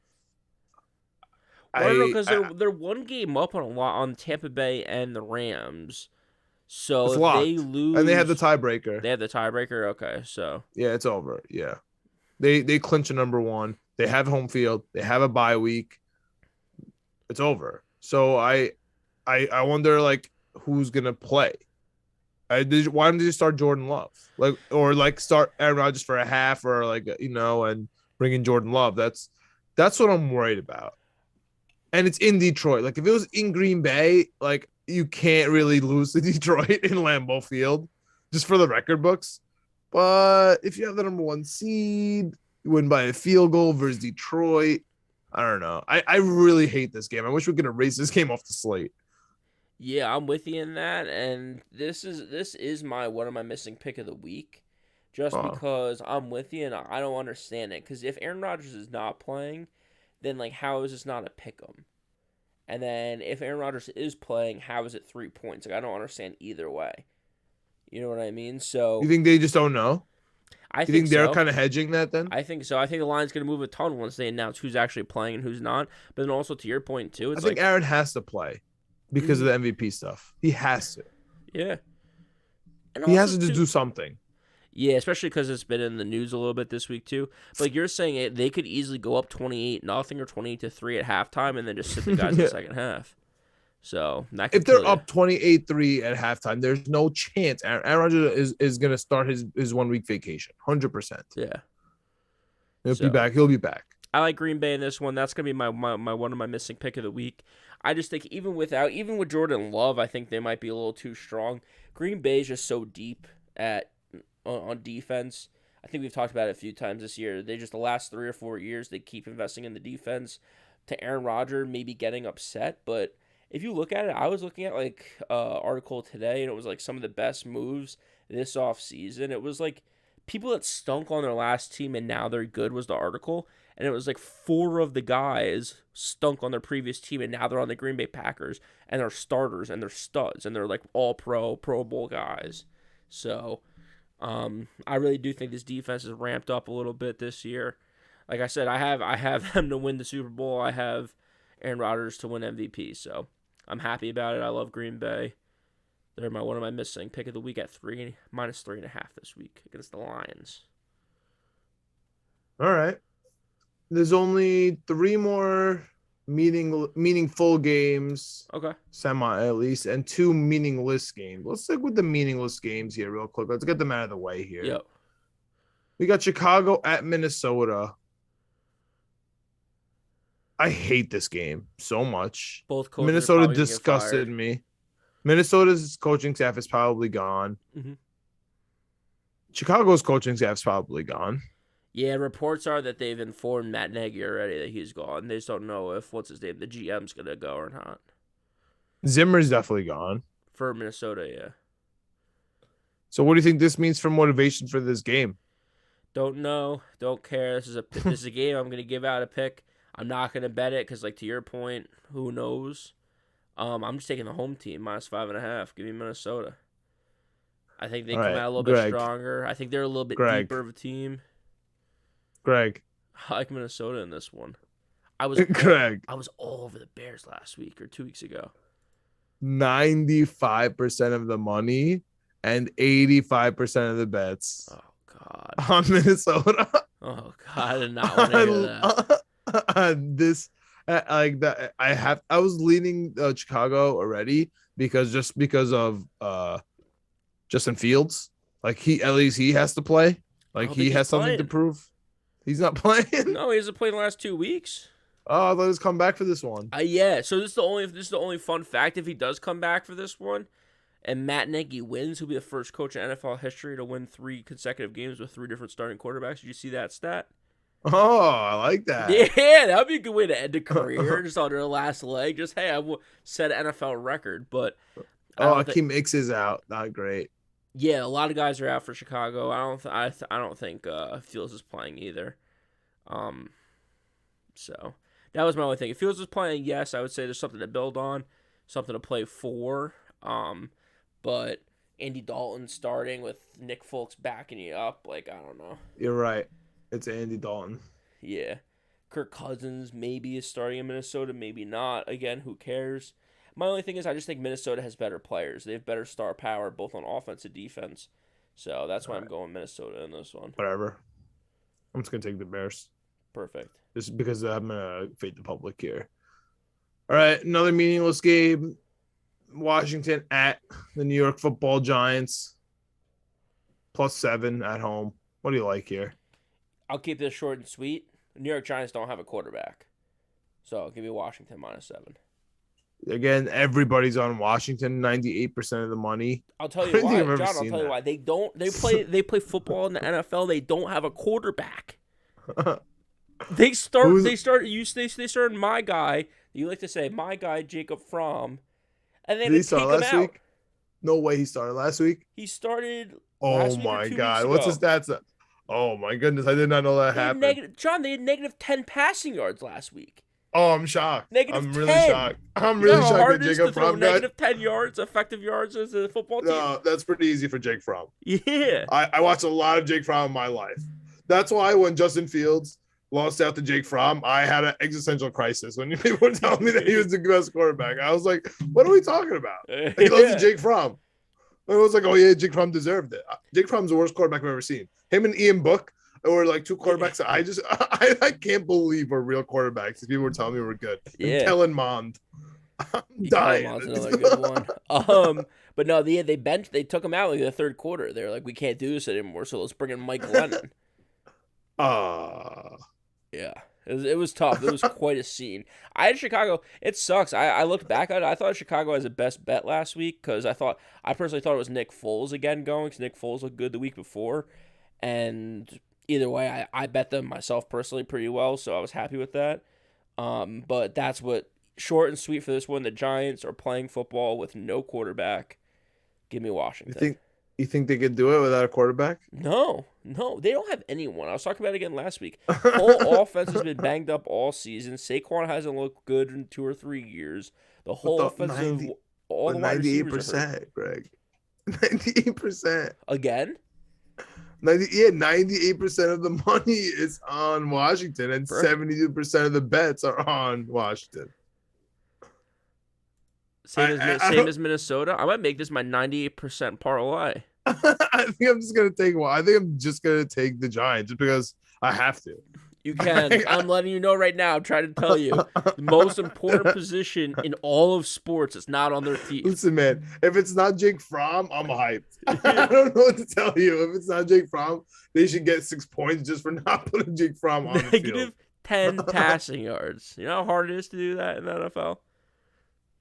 S2: Well, I don't know because they're one game up on Tampa Bay and the Rams. So
S1: it's
S2: if
S1: locked.
S2: they lose,
S1: And they have the tiebreaker.
S2: They have the tiebreaker. Okay, so
S1: yeah, it's over. Yeah, they clinch a number one. They have home field. They have a bye week. It's over. So I wonder like who's gonna play. Why don't they start Jordan Love or start Aaron Rodgers for a half or and bring in Jordan Love? That's what I'm worried about. And it's in Detroit. Like if it was in Green Bay, like you can't really lose to Detroit in Lambeau Field, just for the record books. But if you have the number one seed, you win by a field goal versus Detroit. I don't know. I really hate this game. I wish we could erase this game off the slate.
S2: Yeah, I'm with you in that, and this is one of my missing pick of the week, just because I'm with you and I don't understand it. Because if Aaron Rodgers is not playing, then like how is this not a pick 'em? And then if Aaron Rodgers is playing, how is it 3 points? Like I don't understand either way. You know what I mean? So
S1: you think they just don't know?
S2: I
S1: you think they're
S2: so.
S1: kind of hedging that then?
S2: I think so. I think the line's going to move a ton once they announce who's actually playing and who's not. But then also to your point too,
S1: I think Aaron has to play because of the MVP stuff. He has to.
S2: Yeah.
S1: And he has to do something.
S2: Yeah, especially because it's been in the news a little bit this week too. But like you're saying, they could easily go up 28-0 or 28-3 at halftime, and then just sit the guys in the second half. So
S1: if they're up 28-3 at halftime, there's no chance Aaron Rodgers is going to start his 1 week vacation. 100%.
S2: Yeah,
S1: he'll be back. He'll be back.
S2: I like Green Bay in this one. That's gonna be my one of my missing pick of the week. I just think even with Jordan Love, I think they might be a little too strong. Green Bay is just so deep on defense. I think we've talked about it a few times this year. They just the last 3 or 4 years they keep investing in the defense. To Aaron Rodgers maybe getting upset, but if you look at it, I was looking at like article today, and it was like some of the best moves this offseason. It was like people that stunk on their last team and now they're good was the article. And it was like 4 of the guys stunk on their previous team and now they're on the Green Bay Packers and they're starters and they're studs and they're like all Pro Bowl guys. So I really do think this defense is ramped up a little bit this year. Like I said, I have them to win the Super Bowl. I have Aaron Rodgers to win MVP. So I'm happy about it. I love Green Bay. They're one of my missing pick of the week at minus 3.5 this week against the Lions.
S1: All right. There's only 3 more meaningful games.
S2: Okay.
S1: Semi at least, and 2 meaningless games. Let's stick with the meaningless games here real quick. Let's get them out of the way here.
S2: Yep.
S1: We got Chicago at Minnesota. I hate this game so much.
S2: Both coaches
S1: Minnesota disgusted me. Minnesota's coaching staff is probably gone.
S2: Mm-hmm.
S1: Chicago's coaching staff is probably gone.
S2: Yeah, reports are that they've informed Matt Nagy already that he's gone. They just don't know if, the GM's going to go or not.
S1: Zimmer's definitely gone.
S2: For Minnesota, yeah.
S1: So what do you think this means for motivation for this game?
S2: Don't know. Don't care. This is a game I'm going to give out a pick. I'm not going to bet it because, like, to your point, who knows? I'm just taking the home team, minus 5.5. Give me Minnesota. I think they come out a little bit stronger. I think they're a little bit deeper of a team.
S1: Greg.
S2: I like Minnesota in this one. I was all over the Bears last week or 2 weeks ago.
S1: 95% of the money and 85% of the bets.
S2: Oh, God. God.
S1: on Minnesota.
S2: Oh God, I did not want to hear that.
S1: This like that I was leaning Chicago already because of Justin Fields. Like at least he has to play.
S2: I
S1: Like
S2: don't think
S1: he
S2: he's
S1: has something to
S2: playing.
S1: prove. He's not playing.
S2: No, he hasn't played in the last 2 weeks.
S1: Oh, I thought he's come back for this one.
S2: Yeah. So this is the only fun fact. If he does come back for this one, and Matt Nagy wins, he'll be the first coach in NFL history to win 3 consecutive games with 3 different starting quarterbacks. Did you see that stat?
S1: Oh, I like that.
S2: Yeah, that would be a good way to end a career, just on their last leg. Just, hey, set an NFL record. But
S1: Akeem Hicks is out. Not great.
S2: yeah, a lot of guys are out for Chicago. I don't think Fields is playing either. So that was my only thing. If Fields was playing, yes, I would say there's something to build on, something to play for. But Andy Dalton starting with Nick Folks backing you up, like, I don't know.
S1: You're right. It's Andy Dalton.
S2: Yeah. Kirk Cousins maybe is starting in Minnesota, maybe not. Again, who cares? My only thing is I just think Minnesota has better players. They have better star power, both on offense and defense. So that's why I'm going Minnesota in this one.
S1: Whatever. I'm just going to take the Bears.
S2: Perfect.
S1: Just because I'm going to fade the public here. All right, another meaningless game. Washington at the New York Football Giants. +7 at home. What do you like here?
S2: I'll keep this short and sweet. The New York Giants don't have a quarterback. So I'll give you Washington -7.
S1: Again, everybody's on Washington, 98% of the money.
S2: I'll tell you why, John. I'll tell you why. They play football in the NFL. They don't have a quarterback. They started my guy. You like to say my guy Jacob Fromm, and then
S1: did he start last
S2: out.
S1: week? No way, he started last week.
S2: He started.
S1: Oh my God! What's his stats? Oh my goodness! I did not know that happened.
S2: John, they had -10 passing yards last week.
S1: Oh, I'm shocked.
S2: -10.
S1: Really shocked. I'm really shocked that Jacob Fromm got
S2: -10 yards, effective yards as a football team.
S1: No, that's pretty easy for Jake Fromm.
S2: Yeah.
S1: I watched a lot of Jake Fromm in my life. That's why when Justin Fields lost out to Jake Fromm, I had an existential crisis when people were telling me that he was the best quarterback. I was like, what are we talking about? He lost to Jake Fromm. I was like, oh yeah, Jake Fromm deserved it. Jake Fromm's the worst quarterback I've ever seen. Him and Ian Book were like 2 quarterbacks that I can't believe were real quarterbacks. People were telling me were good.
S2: Yeah.
S1: And Kellen Mond. I'm dying.
S2: Mond's another good one. But no, they took him out in the third quarter. They're like, we can't do this anymore, so let's bring in Mike Lennon. Yeah. It was tough. It was quite a scene. I had Chicago. It sucks. I looked back at it. I thought Chicago was the best bet last week because I personally thought it was Nick Foles again going because Nick Foles looked good the week before. And either way, I bet them myself personally pretty well, so I was happy with that. But that's what short and sweet for this one. The Giants are playing football with no quarterback. Give me Washington.
S1: You think they could do it without a quarterback?
S2: No, they don't have anyone. I was talking about it again last week. Whole offense has been banged up all season. Saquon hasn't looked good in 2 or 3 years. The whole offensive, all the wide receivers are hurt.
S1: 98%, Greg. 98%.
S2: Again?
S1: 98% of the money is on Washington, and 72% of the bets are on Washington.
S2: Same as Minnesota. I might make this my 98% parlay.
S1: I think I'm just gonna take the Giants just because I have to.
S2: You can. I'm letting you know right now. I'm trying to tell you the most important position in all of sports is not on their team.
S1: Listen, man, if it's not Jake Fromm, I'm hyped. I don't know what to tell you. If it's not Jake Fromm, they should get 6 points just for not putting Jake Fromm on the field.
S2: -10 passing yards. You know how hard it is to do that in the NFL?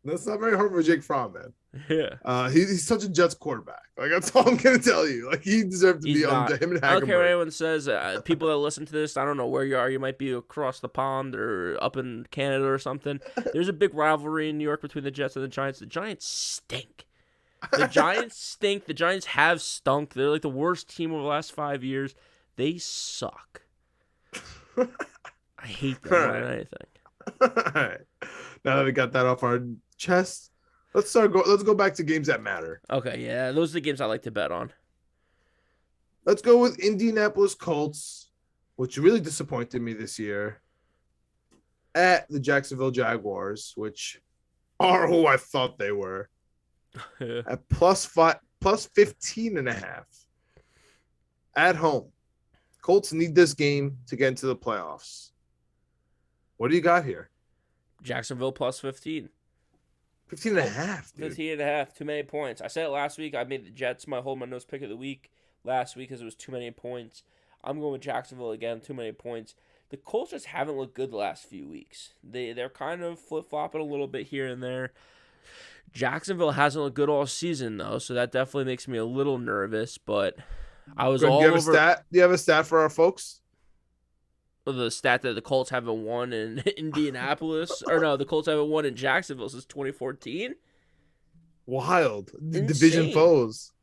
S1: That's not very hard for Jake Fromm, man.
S2: Yeah.
S1: He's such a Jets quarterback. Like, that's all I'm going to tell you. Like, he deserved to be on him and Hackenberg.
S2: I don't care what anyone says. People that listen to this, I don't know where you are. You might be across the pond or up in Canada or something. There's a big rivalry in New York between the Jets and the Giants. The Giants stink. The Giants stink. The Giants have stunk. They're like the worst team over the last 5 years. They suck. I hate them more than anything.
S1: All right. Now that we got that off our chest, let's go back to games that matter.
S2: Okay, yeah, those are the games I like to bet on.
S1: Let's go with Indianapolis Colts, which really disappointed me this year, at the Jacksonville Jaguars, which are who I thought they were, at +15.5 at home. Colts need this game to get into the playoffs. What do you got here?
S2: Jacksonville plus 15.
S1: 15 and a half, dude.
S2: 15 and a half. Too many points. I said it last week. I made the Jets my hold my nose pick of the week last week because it was too many points. I'm going with Jacksonville again. Too many points. The Colts just haven't looked good the last few weeks. They're kind of flip-flopping a little bit here and there. Jacksonville hasn't looked good all season, though, so that definitely makes me a little nervous, but I was
S1: Greg,
S2: all
S1: do you have
S2: over...
S1: a stat? Do you have a stat for our folks?
S2: The stat that the Colts haven't won in Indianapolis, or no, the Colts haven't won in Jacksonville since 2014.
S1: Wild.
S2: Insane.
S1: Division foes.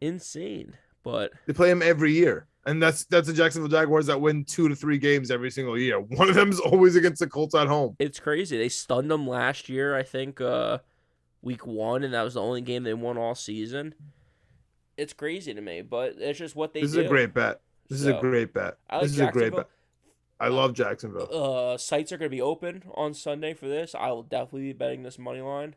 S2: Insane, but
S1: they play them every year, and that's the Jacksonville Jaguars that win 2 to 3 games every single year. One of them is always against the Colts at home.
S2: It's crazy. They stunned them last year, I think, week 1, and that was the only game they won all season. It's crazy to me, but it's just what they do.
S1: This is a great bet. This is a great bet. This is a great bet. I love Jacksonville.
S2: Sites are going to be open on Sunday for this. I will definitely be betting this money line.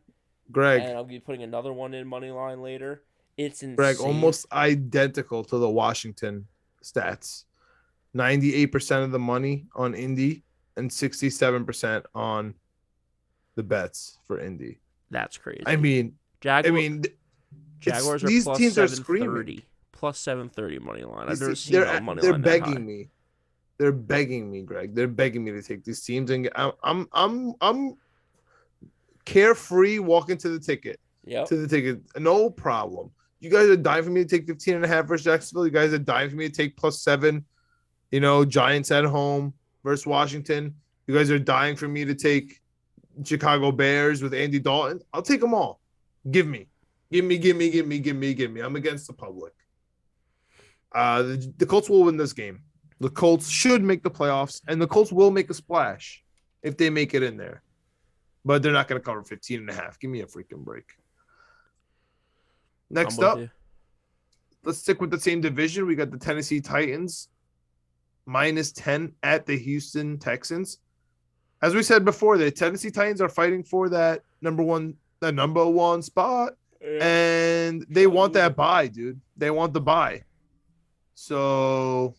S1: Greg.
S2: And I'll be putting another one in money line later. It's insane.
S1: Greg, almost identical to the Washington stats. 98% of the money on Indy and 67% on the bets for Indy.
S2: That's crazy.
S1: I mean,
S2: Jaguars are
S1: these
S2: plus
S1: teams
S2: 730.
S1: are screaming.
S2: Plus 730 money line. I've never seen
S1: they're
S2: money
S1: they're
S2: line
S1: begging
S2: that high.
S1: me. They're begging me, Greg. They're begging me to take these teams, and I'm carefree walking to the ticket.
S2: Yep.
S1: To the ticket, no problem. You guys are dying for me to take 15 and a half versus Jacksonville. You guys are dying for me to take plus 7. Giants at home versus Washington. You guys are dying for me to take Chicago Bears with Andy Dalton. I'll take them all. Give me. I'm against the public. The Colts will win this game. The Colts should make the playoffs, and the Colts will make a splash if they make it in there. But they're not going to cover 15 and a half. Give me a freaking break. Next up, let's stick with the same division. We got the Tennessee Titans minus 10 at the Houston Texans. As we said before, the Tennessee Titans are fighting for that number one spot, and they want that bye, dude. They want the bye. So,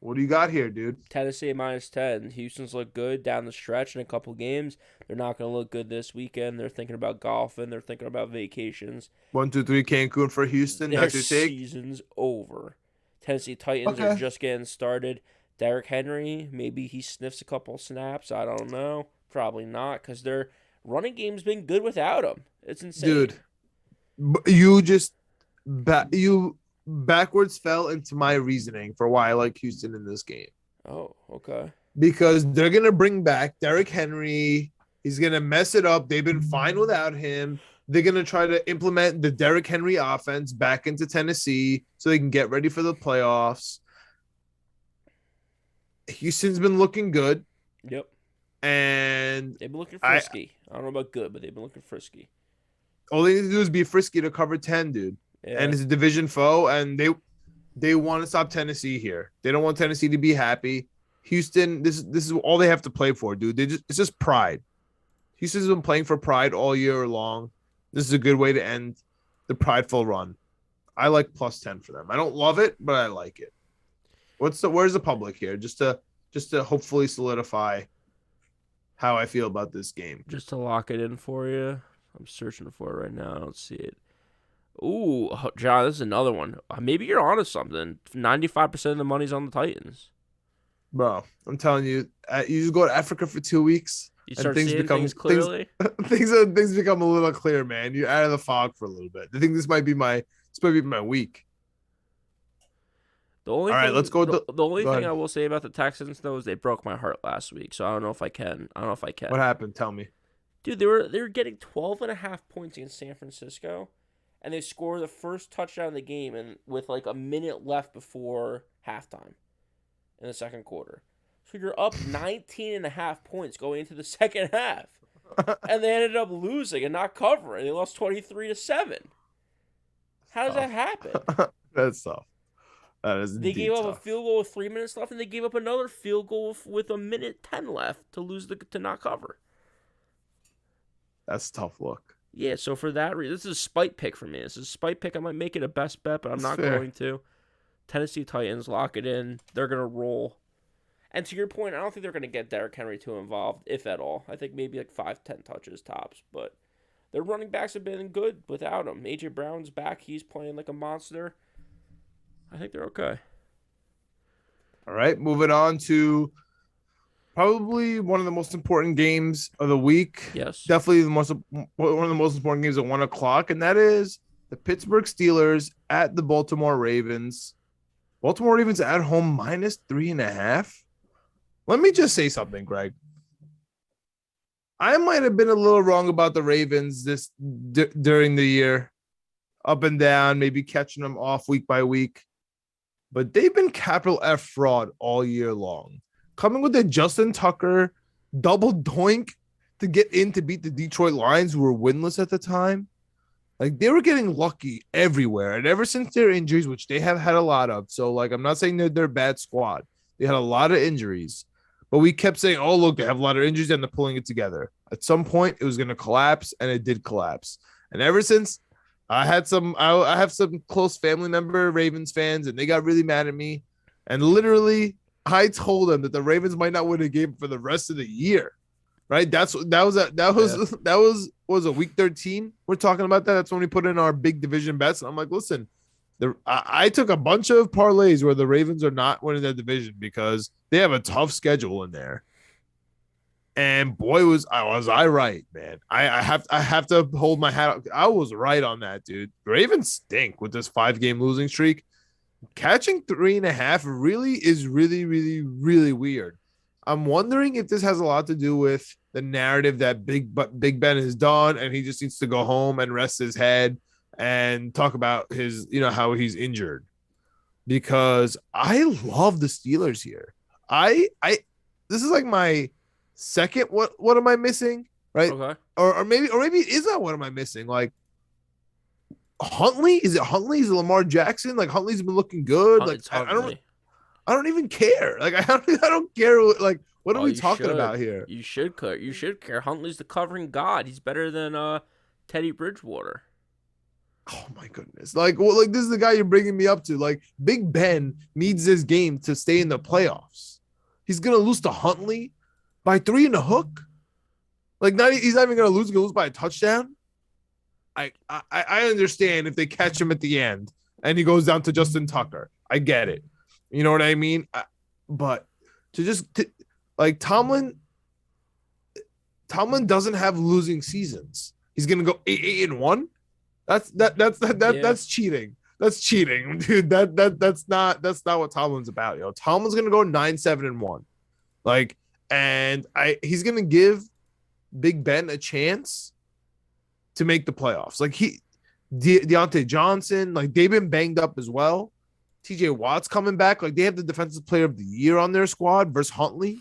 S1: what do you got here, dude?
S2: Tennessee minus 10. Houston's look good down the stretch in a couple games. They're not going to look good this weekend. They're thinking about golfing. They're thinking about vacations.
S1: 1, 2, 3, Cancun for Houston.
S2: Their
S1: That's your take?
S2: season's over. Tennessee Titans are just getting started. Derrick Henry, maybe he sniffs a couple snaps. I don't know. Probably not, because their running game's been good without him. It's insane.
S1: Dude, you just backwards fell into my reasoning for why I like Houston in this game.
S2: Oh, okay.
S1: Because they're going to bring back Derrick Henry. He's going to mess it up. They've been fine without him. They're going to try to implement the Derrick Henry offense back into Tennessee so they can get ready for the playoffs. Houston's been looking good.
S2: Yep.
S1: And
S2: they've been looking frisky. I don't know about good, but they've been looking frisky.
S1: All they need to do is be frisky to cover 10, dude. Yeah. And it's a division foe, and they want to stop Tennessee here. They don't want Tennessee to be happy. Houston, this is all they have to play for, dude. It's just pride. Houston's been playing for pride all year long. This is a good way to end the prideful run. I like plus 10 for them. I don't love it, but I like it. Where's the public here? Just to hopefully solidify how I feel about this game.
S2: Just to lock it in for you. I'm searching for it right now. I don't see it. Ooh, John, this is another one. Maybe you're onto something. 95% of the money's on the Titans.
S1: Bro, I'm telling you, you just go to Africa for 2 weeks.
S2: You start seeing things clearly?
S1: Things become a little clear, man. You're out of the fog for a little bit. I think this might be my week.
S2: All right,
S1: let's go.
S2: The only thing I will say about the Texans, though, is they broke my heart last week. So I don't know if I can.
S1: What happened? Tell me.
S2: Dude, they were getting 12.5 points against San Francisco, and they scored the first touchdown of the game and with like a minute left before halftime in the second quarter. So you're up 19.5 points going into the second half, and they ended up losing and not covering. They lost 23-7. How does that happen?
S1: That's tough.
S2: They gave up a field goal with 3 minutes left, and they gave up another field goal with a minute 10 left to not cover.
S1: That's a tough look.
S2: Yeah, so for that reason, this is a spite pick for me. This is a spite pick. I might make it a best bet, but I'm not going to. Tennessee Titans, lock it in. They're going to roll. And to your point, I don't think they're going to get Derrick Henry too involved, if at all. I think maybe like 5-10 touches tops. But their running backs have been good without him. A.J. Brown's back. He's playing like a monster. I think they're okay.
S1: All right, moving on to probably one of the most important games of the week.
S2: Yes.
S1: Definitely one of the most important games at 1 o'clock, and that is the Pittsburgh Steelers at the Baltimore Ravens. Baltimore Ravens at home -3.5. Let me just say something, Greg. I might have been a little wrong about the Ravens during the year, up and down, maybe catching them off week by week. But they've been capital F fraud all year long. Coming with a Justin Tucker double doink to get in to beat the Detroit Lions, who were winless at the time. Like, they were getting lucky everywhere. And ever since their injuries, which they have had a lot of. So, like, I'm not saying they're a bad squad. They had a lot of injuries. But we kept saying, oh, look, they have a lot of injuries and they're pulling it together. At some point, it was going to collapse, and it did collapse. And ever since, I have some close family member Ravens fans, and they got really mad at me. And literally, I told them that the Ravens might not win a game for the rest of the year. Right? That was a week 13. We're talking about that. That's when we put in our big division bets. And I'm like, listen, I took a bunch of parlays where the Ravens are not winning that division because they have a tough schedule in there. And boy, was I right, man. I have to hold my hat up. I was right on that, dude. The Ravens stink with this 5-game losing streak. Catching 3.5 really is really, really, really weird. I'm wondering if this has a lot to do with the narrative that Big Ben is done and he just needs to go home and rest his head and talk about his, how he's injured. Because I love the Steelers here. This is like my second. What am I missing? Right?
S2: Okay.
S1: Or maybe it is not. What am I missing? Like Huntley? Is it Huntley? Is it Lamar Jackson? Like Huntley's been looking good. Like I don't even care. Like I don't care. Like what are we talking about here?
S2: You should care. You should care. Huntley's the covering god. He's better than Teddy Bridgewater.
S1: Oh my goodness! Like this is the guy you're bringing me up to. Like Big Ben needs this game to stay in the playoffs. He's gonna lose to Huntley by 3 and a hook. Like he's not even gonna lose. He's gonna lose by a touchdown. I understand if they catch him at the end and he goes down to Justin Tucker. I get it. You know what I mean? But Tomlin doesn't have losing seasons. He's gonna go 8-1. That's cheating. That's cheating, dude. That's not what Tomlin's about. Tomlin's gonna go 9-7-1. He's gonna give Big Ben a chance to make the playoffs. Like Deontay Johnson, like they've been banged up as well. TJ Watt's coming back. Like they have the defensive player of the year on their squad versus Huntley.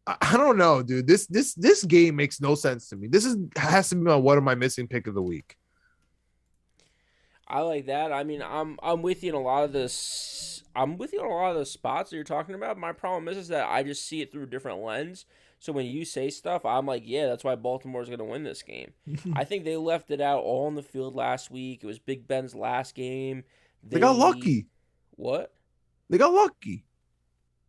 S1: I don't know, dude. This game makes no sense to me. Has to be my what am I missing pick of the week.
S2: I like that. I mean, I'm with you in a lot of this. I'm with you on a lot of the spots that you're talking about. My problem is that I just see it through a different lens. So when you say stuff, I'm like, yeah, that's why Baltimore's going to win this game. I think they left it out all on the field last week. It was Big Ben's last game.
S1: They got lucky.
S2: What?
S1: They got lucky.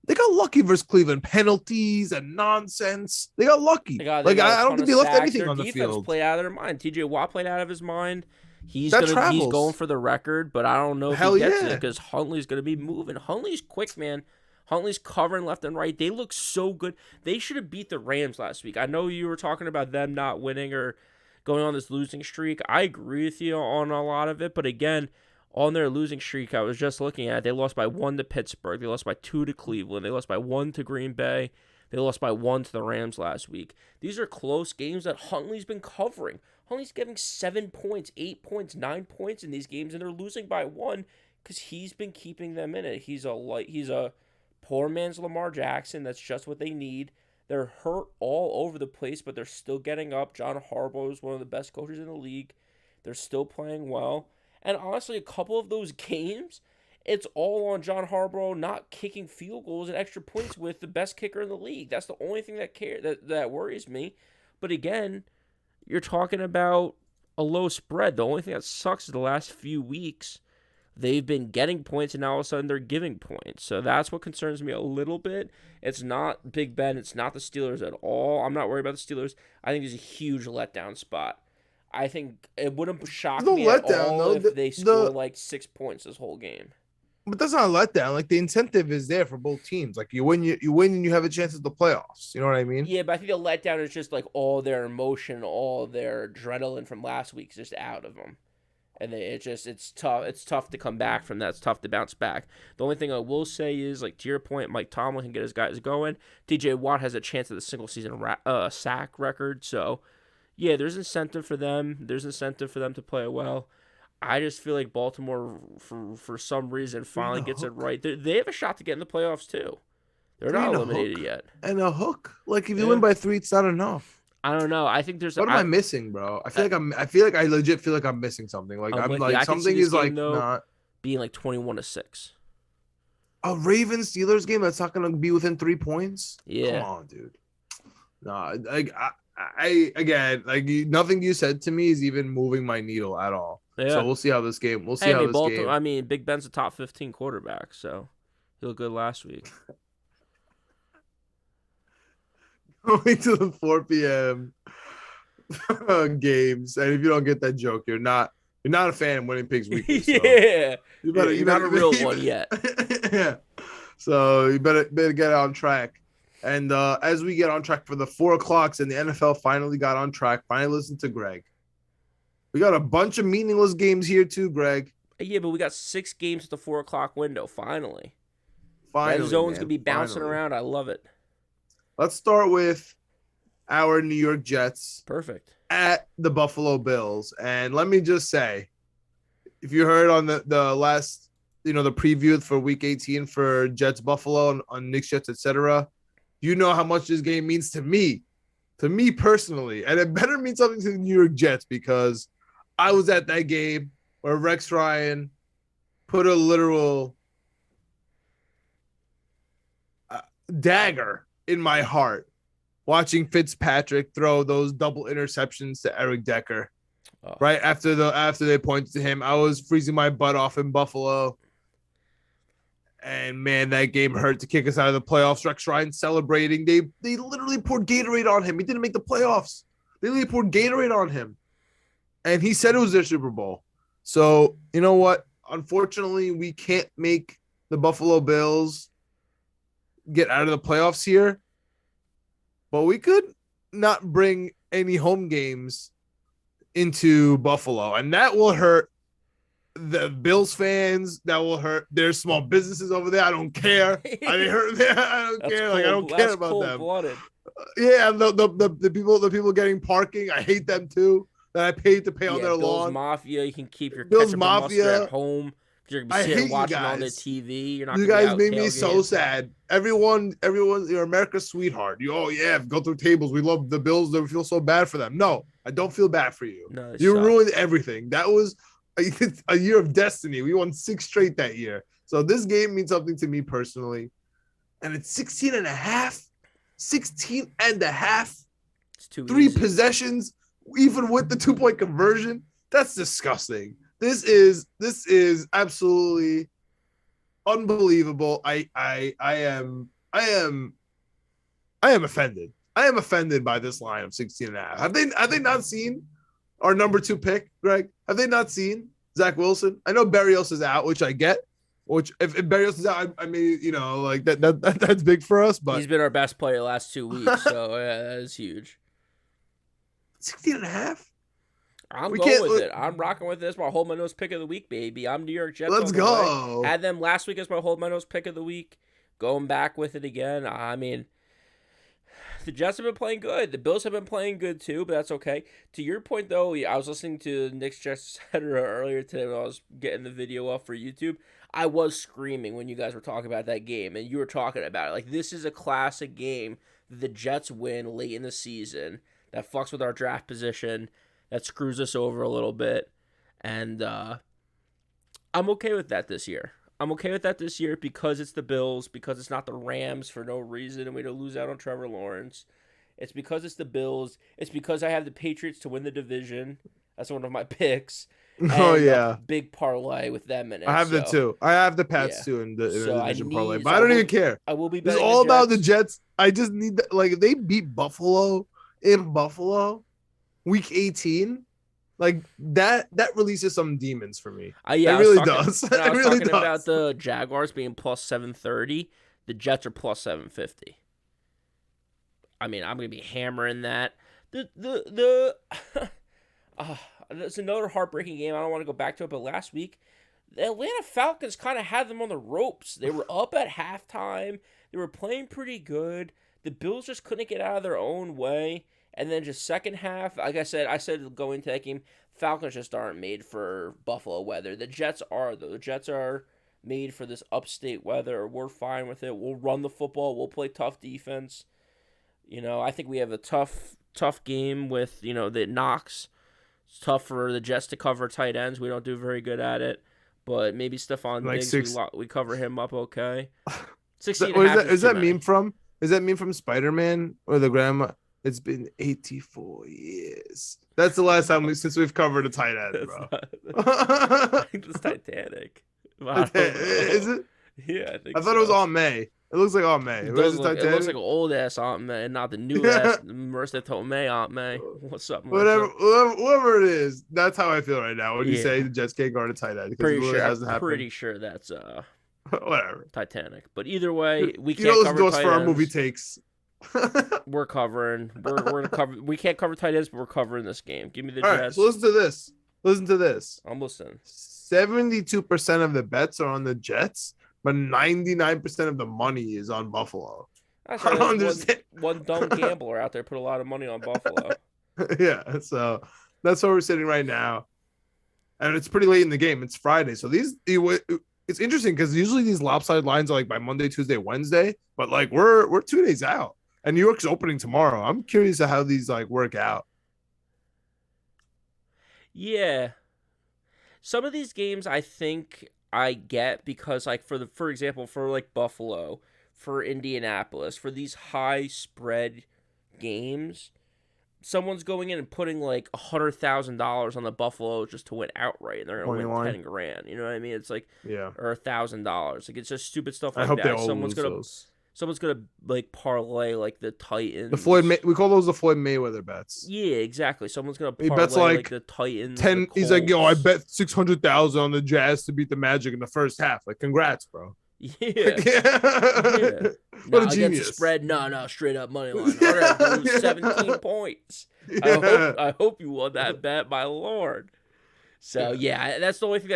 S1: They got lucky versus Cleveland. Penalties and nonsense. They got lucky. I don't think they left anything on the field. Their defense
S2: played out of their mind. TJ Watt played out of his mind. He's going for the record, but I don't know if he gets it because Huntley's going to be moving. Huntley's quick, man. Huntley's covering left and right. They look so good. They should have beat the Rams last week. I know you were talking about them not winning or going on this losing streak. I agree with you on a lot of it, but again, on their losing streak, I was just looking at it. They lost by 1 to Pittsburgh. They lost by 2 to Cleveland. They lost by 1 to Green Bay. They lost by 1 to the Rams last week. These are close games that Huntley's been covering. Huntley's getting 7 points, 8 points, 9 points in these games, and they're losing by 1 because he's been keeping them in it. He's a poor man's Lamar Jackson. That's just what they need. They're hurt all over the place, but they're still getting up. John Harbaugh is one of the best coaches in the league. They're still playing well. And honestly, a couple of those games, it's all on John Harbaugh not kicking field goals and extra points with the best kicker in the league. That's the only thing that worries me. But again, you're talking about a low spread. The only thing that sucks is the last few weeks. they've been getting points, and now all of a sudden they're giving points. So that's what concerns me a little bit. It's not Big Ben. It's not the Steelers at all. I'm not worried about the Steelers. I think it's a huge letdown spot. I think it wouldn't shock
S1: No
S2: me at
S1: letdown,
S2: all
S1: though.
S2: if they score like 6 points this whole game.
S1: But that's not a letdown. Like, the incentive is there for both teams. Like, you win, and you have a chance at the playoffs. You know what I mean?
S2: Yeah, but I think the letdown is just like all their emotion, all their adrenaline from last week is just out of them. And it's tough. It's tough to come back from that. It's tough to bounce back. The only thing I will say is, like, to your point, Mike Tomlin can get his guys going. TJ Watt has a chance at the single season sack record. So, yeah, there's incentive for them. There's incentive for them to play well. I just feel like Baltimore, for some reason, finally gets it right. They have a shot to get in the playoffs too. They're not eliminated yet.
S1: And a hook. Like, if you win by 3, it's not enough.
S2: I don't know. I think there's.
S1: What am I missing, bro? I feel like I legit feel like I'm missing something. Like, I'm like something is like not
S2: being like 21-6.
S1: A Ravens Steelers game that's not gonna be within 3 points.
S2: Yeah.
S1: Come on, dude. No, like I again, like, nothing you said to me is even moving my needle at all. Yeah. So we'll see how this game. Game.
S2: I mean, Big Ben's a top 15 quarterback, so he looked good last week.
S1: Going to the 4 p.m. games, and if you don't get that joke, you're not a fan of winning picks weekly. So
S2: yeah,
S1: you're not a real one yet. Yeah, so you better get on track. And as we get on track for the 4 o'clocks, and the NFL finally got on track, finally listened to Greg. We got a bunch of meaningless games here too, Greg.
S2: Yeah, but we got 6 games at the 4 o'clock window. Finally, Red zone's gonna be bouncing around. I love it.
S1: Let's start with our New York Jets.
S2: Perfect.
S1: At the Buffalo Bills. And let me just say, if you heard on the last, the preview for Week 18 for Jets Buffalo on Knicks Jets, etc., you know how much this game means to me personally. And it better mean something to the New York Jets, because I was at that game where Rex Ryan put a literal dagger in my heart watching Fitzpatrick throw those double interceptions to Eric Decker. Right after they pointed to him. I was freezing my butt off in Buffalo. And man, that game hurt to kick us out of the playoffs. Rex Ryan celebrating. They literally poured Gatorade on him. He didn't make the playoffs. They literally poured Gatorade on him. And he said it was their Super Bowl. So, you know what? Unfortunately, we can't make the Buffalo Bills get out of the playoffs here. But we could not bring any home games into Buffalo. And that will hurt the Bills fans. That will hurt their small businesses over there. I don't care. I don't care. Like, I don't care about them. Yeah, the people getting parking. I hate them too. That I paid to pay on their
S2: Bills
S1: lawn.
S2: Mafia. You can keep your
S1: Bills
S2: ketchup
S1: Mafia
S2: and mustard at home. You're gonna be sitting watching on the TV. You're not.
S1: You guys made me so sad. Everyone, you're America's sweetheart. Go through tables. We love the Bills. We feel so bad for them. No, I don't feel bad for you.
S2: No,
S1: you ruined everything. That was a year of destiny. We won 6 straight that year. So this game means something to me personally. And it's 16 and a half. 16 and a half.
S2: It's too
S1: 3
S2: easy.
S1: possessions, even with the 2-point conversion. That's disgusting. This is absolutely unbelievable. I am offended. I am offended by this line of 16 and a half. Have they not seen our number 2 pick, Greg? Have they not seen Zach Wilson? I know Berrios is out, which I get. Which if Berrios is out, I mean, like that's big for us. But
S2: he's been our best player the last 2 weeks, so yeah, that is huge.
S1: 16 and a half.
S2: I'm going with it. I'm rocking with it. That's my hold my nose pick of the week, baby. I'm New York Jets.
S1: Let's go.
S2: Had them last week as my hold my nose pick of the week. Going back with it again. I mean, the Jets have been playing good. The Bills have been playing good too, but that's okay. To your point, though, I was listening to Knicks Jets etc. earlier today when I was getting the video up for YouTube. I was screaming when you guys were talking about that game, and you were talking about it. Like, this is a classic game that the Jets win late in the season that fucks with our draft position, that screws us over a little bit. And I'm okay with that this year. I'm okay with that this year because it's the Bills, because it's not the Rams for no reason, and we don't lose out on Trevor Lawrence. It's because it's the Bills. It's because I have the Patriots to win the division. That's one of my picks.
S1: Oh
S2: and a
S1: yeah,
S2: big parlay with them in
S1: I
S2: it.
S1: have the
S2: So
S1: two. I have the Pats
S2: yeah.
S1: too in the
S2: So
S1: division parlay, but
S2: so
S1: I don't even care.
S2: I will be
S1: This is
S2: betting the
S1: all about the
S2: Jets.
S1: Jets. I just need that. Like if they beat Buffalo in Buffalo, week 18. Like that releases some demons for me. It
S2: Yeah, I was
S1: really
S2: talking
S1: does.
S2: and I
S1: It
S2: was
S1: really
S2: talking about
S1: does.
S2: the Jaguars being plus 730. The Jets are plus 750. I mean, I'm gonna be hammering that. The It's another heartbreaking game. I don't want to go back to it, but last week the Atlanta Falcons kind of had them on the ropes. They were up at halftime. They were playing pretty good. The Bills just couldn't get out of their own way. And then just second half, like I said going to that game, Falcons just aren't made for Buffalo weather. The Jets are though. The Jets are made for this upstate weather. We're fine with it. We'll run the football. We'll play tough defense. I think we have a tough game with the Knox. It's tough for the Jets to cover tight ends. We don't do very good at it. But maybe Stephon
S1: Like
S2: Diggs,
S1: six.
S2: we cover him up okay.
S1: So,
S2: 16 and a
S1: what is
S2: half
S1: that?
S2: is
S1: Is
S2: too
S1: that
S2: many.
S1: meme from? Is that meme from Spider-Man or the grandma? It's been 84 years. That's the last time since we've covered a tight end, bro.
S2: I think it's Titanic. I don't
S1: Is
S2: know.
S1: it?
S2: Yeah, I think
S1: I thought it was
S2: so.
S1: Aunt May. It looks like Aunt May.
S2: It
S1: Is
S2: does
S1: it
S2: look. It looks like
S1: Titanic?
S2: an old ass Aunt May, not the new ass Marissa Tomei Aunt May. What's up,
S1: Whatever,
S2: Marissa?
S1: whoever it is, that's how I feel right now when you say
S2: Yeah,
S1: the Jets can't guard a tight end because it literally
S2: I'm
S1: hasn't happened.
S2: pretty sure that's
S1: Whatever.
S2: Titanic. But either way, we
S1: You don't
S2: can't
S1: listen
S2: cover
S1: to us
S2: tight
S1: for our movie
S2: ends.
S1: takes.
S2: We're covering. We're gonna cover. We can't cover tight ends, but we're covering this game. Give me the
S1: All
S2: Jets.
S1: right, so listen to this. Listen to this.
S2: I'm listening.
S1: 72% of the bets are on the Jets, but 99% of the money is on Buffalo.
S2: That's
S1: I
S2: right.
S1: don't
S2: There's
S1: understand.
S2: one dumb gambler out there put a lot of money on Buffalo.
S1: Yeah, so that's where we're sitting right now. And it's pretty late in the game. It's Friday. So it's interesting because usually these lopsided lines are like by Monday, Tuesday, Wednesday, but like we're 2 days out. And New York's opening tomorrow. I'm curious to how these like work out.
S2: Yeah, some of these games I think I get because like for example for like Buffalo, for Indianapolis, for these high spread games, someone's going in and putting like $100,000 on the Buffalo just to win outright, and they're gonna
S1: Money
S2: win
S1: line.
S2: 10 grand. You know what I mean? It's like
S1: Yeah.
S2: or $1,000. Like it's just stupid stuff
S1: I
S2: like
S1: hope they
S2: that.
S1: all lose those.
S2: Someone's gonna like parlay like the Titans.
S1: We call those the Floyd Mayweather bets.
S2: Yeah, exactly. Someone's gonna
S1: He
S2: parlay
S1: bets like
S2: the Titans.
S1: 10.
S2: The
S1: He's like, yo, I
S2: Colts.
S1: bet 600,000 on the Jazz to beat the Magic in the first half. Like, congrats, bro.
S2: Yeah.
S1: Yeah.
S2: No,
S1: What a
S2: against the
S1: genius.
S2: spread, no, straight up money line. All right, dude, 17 points.
S1: Yeah.
S2: I hope you won that bet, my lord. So yeah, that's the only thing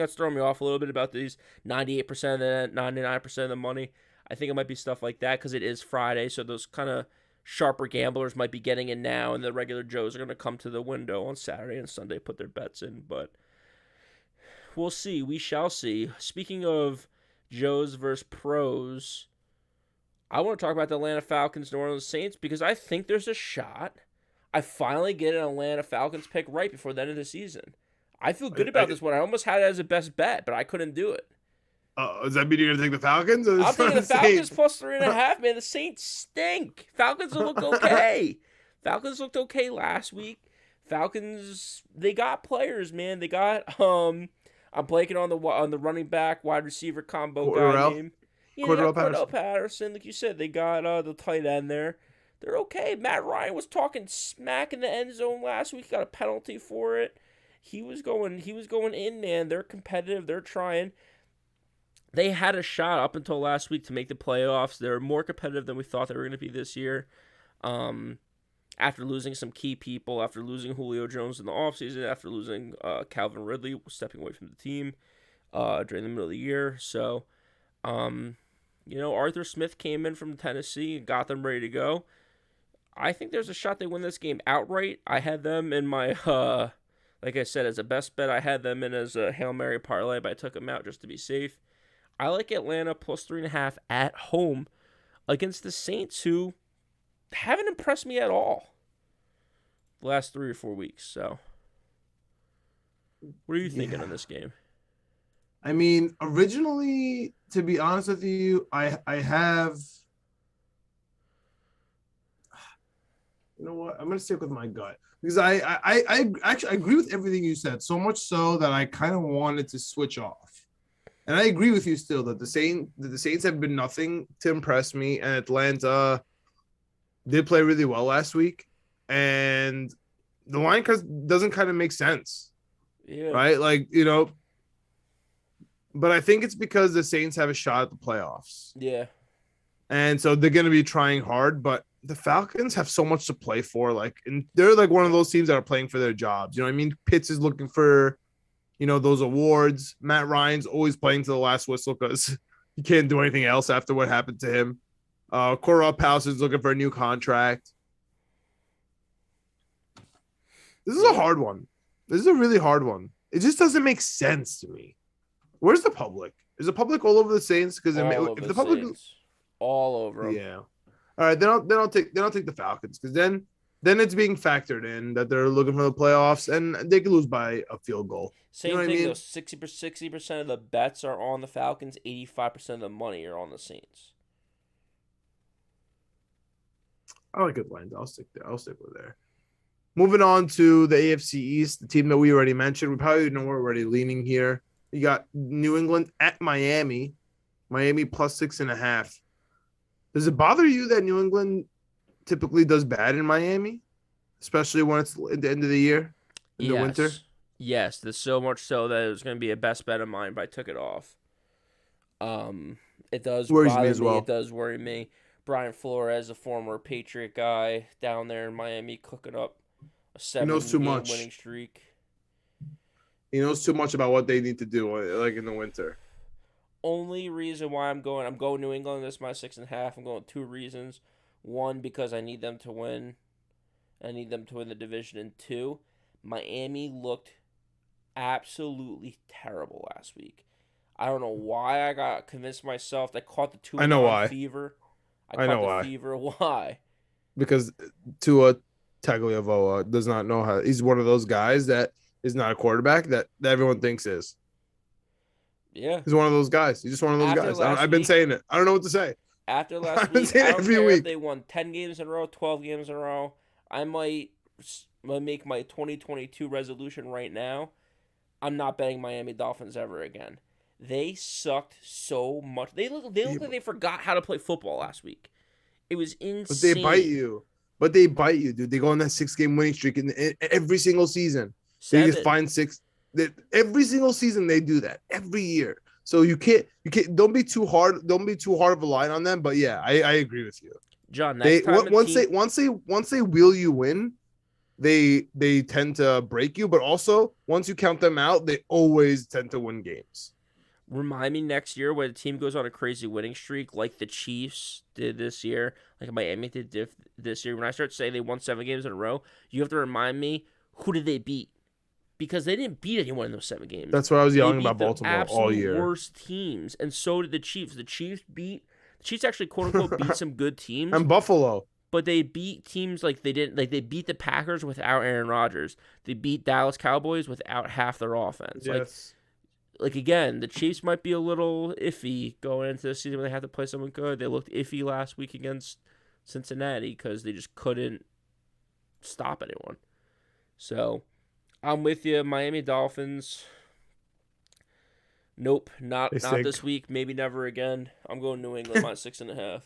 S2: that's throwing me off a little bit about these 98% of the 99% of the money. I think it might be stuff like that because it is Friday, so those kind of sharper gamblers might be getting in now, and the regular Joes are going to come to the window on Saturday and Sunday, put their bets in. But we'll see. We shall see. Speaking of Joes versus pros, I want to talk about the Atlanta Falcons, New Orleans Saints, because I think there's a shot I finally get an Atlanta Falcons pick right before the end of the season. I feel good about this one. I almost had it as a best bet, but I couldn't do it.
S1: Does that mean you're gonna take the Falcons? Or
S2: I'm taking the Falcons
S1: Saints?
S2: plus 3.5, man. The Saints stink. Falcons look okay. Falcons looked okay last week. Falcons, they got players, man. They got I'm blanking on the running back wide receiver combo guy name. Yeah, they got Cordell Patterson, like you said. They got the tight end there. They're okay. Matt Ryan was talking smack in the end zone last week. Got a penalty for it. He was going in, man. They're competitive. They're trying. They had a shot up until last week to make the playoffs. They're more competitive than we thought they were going to be this year. After losing some key people, after losing Julio Jones in the offseason, after losing Calvin Ridley stepping away from the team during the middle of the year. So, Arthur Smith came in from Tennessee and got them ready to go. I think there's a shot they win this game outright. I had them in my, like I said, as a best bet. I had them in as a Hail Mary parlay, but I took them out just to be safe. I like Atlanta plus 3.5 at home against the Saints, who haven't impressed me at all the last 3 or 4 weeks. So, what are you thinking on this game?
S1: I mean, originally, to be honest with you, I have. You know what? I'm gonna stick with my gut. because I actually agree with everything you said, so much so that I kind of wanted to switch off. And I agree with you still that the Saints have been nothing to impress me, and Atlanta did play really well last week, and the line doesn't kind of make sense,
S2: Yeah.
S1: right? Like, but I think it's because the Saints have a shot at the playoffs.
S2: Yeah.
S1: And so they're going to be trying hard, but the Falcons have so much to play for. Like, and they're like one of those teams that are playing for their jobs. You know what I mean? Pitts is looking for, those awards. Matt Ryan's always playing to the last whistle because he can't do anything else after what happened to him. Cora House is looking for a new contract. This is a hard one. This is a really hard one. It just doesn't make sense to me. Where's the public? Is the public all over the Saints? Because if the public,
S2: Saints. All over them.
S1: yeah. All right, then I'll take the Falcons because then it's being factored in that they're looking for the playoffs and they could lose by a field goal.
S2: Same thing though. 60% of the bets are on the Falcons. 85% of the money are on the Saints.
S1: I like good lines. I'll stick there. I'll stick with there. Moving on to the AFC East, the team that we already mentioned. We probably know we're already leaning here. You got New England at Miami. Miami plus 6.5. Does it bother you that New England typically does bad in Miami, especially when it's at the end of the year in the winter?
S2: Yes, there's so much so that it was going to be a best bet of mine, but I took it off. It does
S1: worries
S2: bother
S1: me as well.
S2: It does worry me. Brian Flores, a former Patriot guy down there in Miami, cooking up a 7-game winning streak.
S1: He knows too much about what they need to do, like in the winter.
S2: Only reason why I'm going New England. This is my 6.5. I'm going 2 reasons. 1, because I need them to win. I need them to win the division. And 2, Miami looked absolutely terrible last week. I don't know why I got convinced myself. I caught the Tua fever.
S1: I know why.
S2: Fever. Why?
S1: Because Tua Tagliavoa does not know how. He's one of those guys that is not a quarterback that everyone thinks is.
S2: Yeah.
S1: He's one of those guys. He's just one of those guys. I've been saying it. I don't know what to say.
S2: After last week, I don't care if they won 10 games in a row, 12 games in a row. I might make my 2022 resolution right now. I'm not betting Miami Dolphins ever again. They sucked so much. They look like they forgot how to play football last week. It was insane.
S1: But they bite you, dude. They go on that 6-game winning streak in every single season.
S2: 7.
S1: They just find 6. Every single season they do that every year. So you can't don't be too hard. Don't be too hard of a line on them. But yeah, I agree with you.
S2: John,
S1: once they wheel you in, they tend to break you. But also once you count them out, they always tend to win games.
S2: Remind me next year when a team goes on a crazy winning streak like the Chiefs did this year, like Miami did this year. When I start saying they won 7 games in a row, you have to remind me, who did they beat? Because they didn't beat anyone in those 7 games.
S1: That's what I was yelling about Baltimore all year.
S2: Worst teams, and so did the Chiefs. The Chiefs actually quote unquote beat some good teams.
S1: And Buffalo.
S2: But they beat teams like they beat the Packers without Aaron Rodgers. They beat Dallas Cowboys without half their offense.
S1: Yes.
S2: Like again, the Chiefs might be a little iffy going into the season when they have to play someone good. They looked iffy last week against Cincinnati because they just couldn't stop anyone. So, I'm with you. Miami Dolphins. Nope, not this week. Maybe never again. I'm going New England minus 6.5.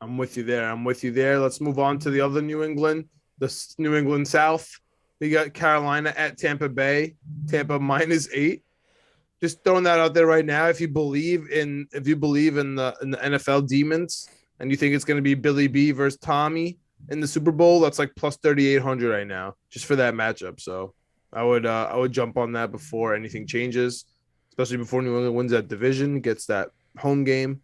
S1: I'm with you there. Let's move on to the other New England, the New England South. We got Carolina at Tampa Bay. Tampa minus 8. Just throwing that out there right now. If you believe in the NFL demons and you think it's going to be Billy B versus Tommy in the Super Bowl, that's like plus 3,800 right now, just for that matchup. So I would jump on that before anything changes, especially before New England wins that division, gets that home game.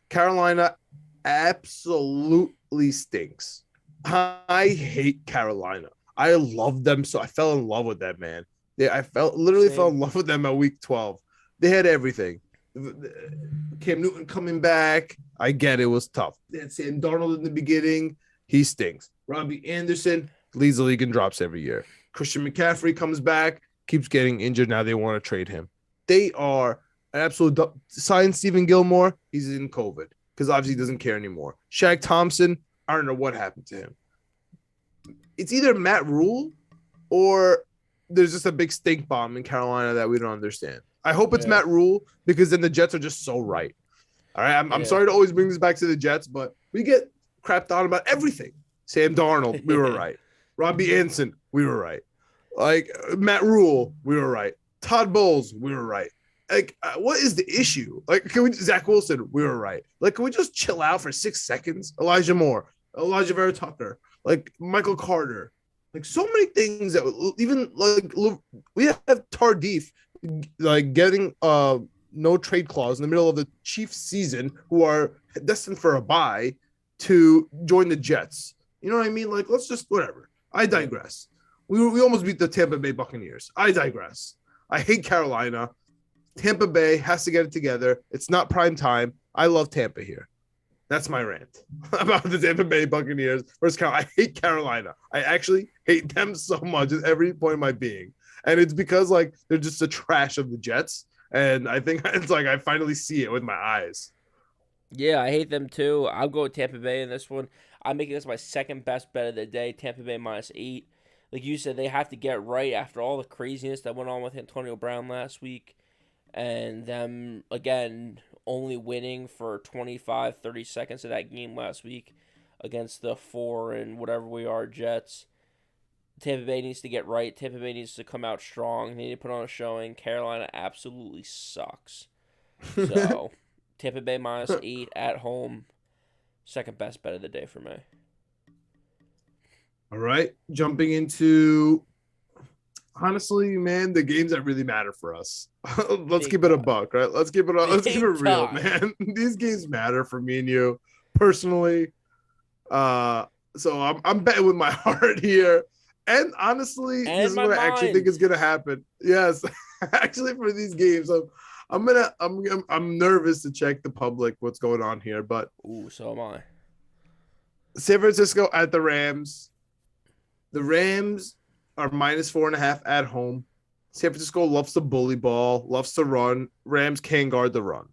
S1: Carolina absolutely stinks. I hate Carolina. I love them, so I fell in love with that man. Yeah, I fell in love with them at week 12. They had everything. Cam Newton coming back. I get it was tough. They had Sam Darnold in the beginning. He stinks. Robbie Anderson leads the league in drops every year. Christian McCaffrey comes back, keeps getting injured. Now they want to trade him. They are an absolute sign Stephen Gilmore. He's in COVID because obviously he doesn't care anymore. Shaq Thompson, I don't know what happened to him. it's either Matt Rule or there's just a big stink bomb in Carolina that we don't understand. I hope it's
S2: Yeah.
S1: Matt Rule because then the Jets are just so right. All right, I'm sorry to always bring this back to the Jets, but we get crapped on about everything. Sam Darnold, we were right. Robbie Anderson, we were right. Like Matt Rule, we were right. Todd Bowles, we were right. Like, what is the issue? Like, Zach Wilson, we were right. Like, can we just chill out for 6 seconds? Elijah Moore, Elijah Vera Tucker, like Michael Carter, like so many things that even like we have Tardif like getting no trade clause in the middle of the Chiefs season, who are destined for a bye, to join the Jets. You know what I mean? Like, let's just whatever. I digress. We almost beat the Tampa Bay Buccaneers. I digress. I hate Carolina. Tampa Bay has to get it together. It's not prime time. I love Tampa here. That's my rant about the Tampa Bay Buccaneers versus Carolina. I hate Carolina. I actually hate them so much at every point of my being. And it's because, like, they're just a trash of the Jets. And I think it's like I finally see it with my eyes.
S2: Yeah, I hate them too. I'll go with Tampa Bay in this one. I'm making this my second best bet of the day. Tampa Bay -8. Like you said, they have to get right after all the craziness that went on with Antonio Brown last week. And them, again, only winning for 25, 30 seconds of that game last week against the 4 and whatever we are Jets. Tampa Bay needs to get right. Tampa Bay needs to come out strong. They need to put on a showing. Carolina absolutely sucks. So, Tampa Bay -8 at home. Second best bet of the day for me.
S1: All right. Jumping into, honestly, man, the games that really matter for us. Let's keep it a buck, right? Let's keep it real, man. These games matter for me and you personally. So I'm betting with my heart here. And honestly, this is what I actually think is gonna happen. Yes, actually, for these games, I'm nervous to check the public what's going on here, but
S2: so am I.
S1: San Francisco at the Rams. The Rams are -4.5 at home. San Francisco loves to bully ball, loves to run. Rams can't guard the run.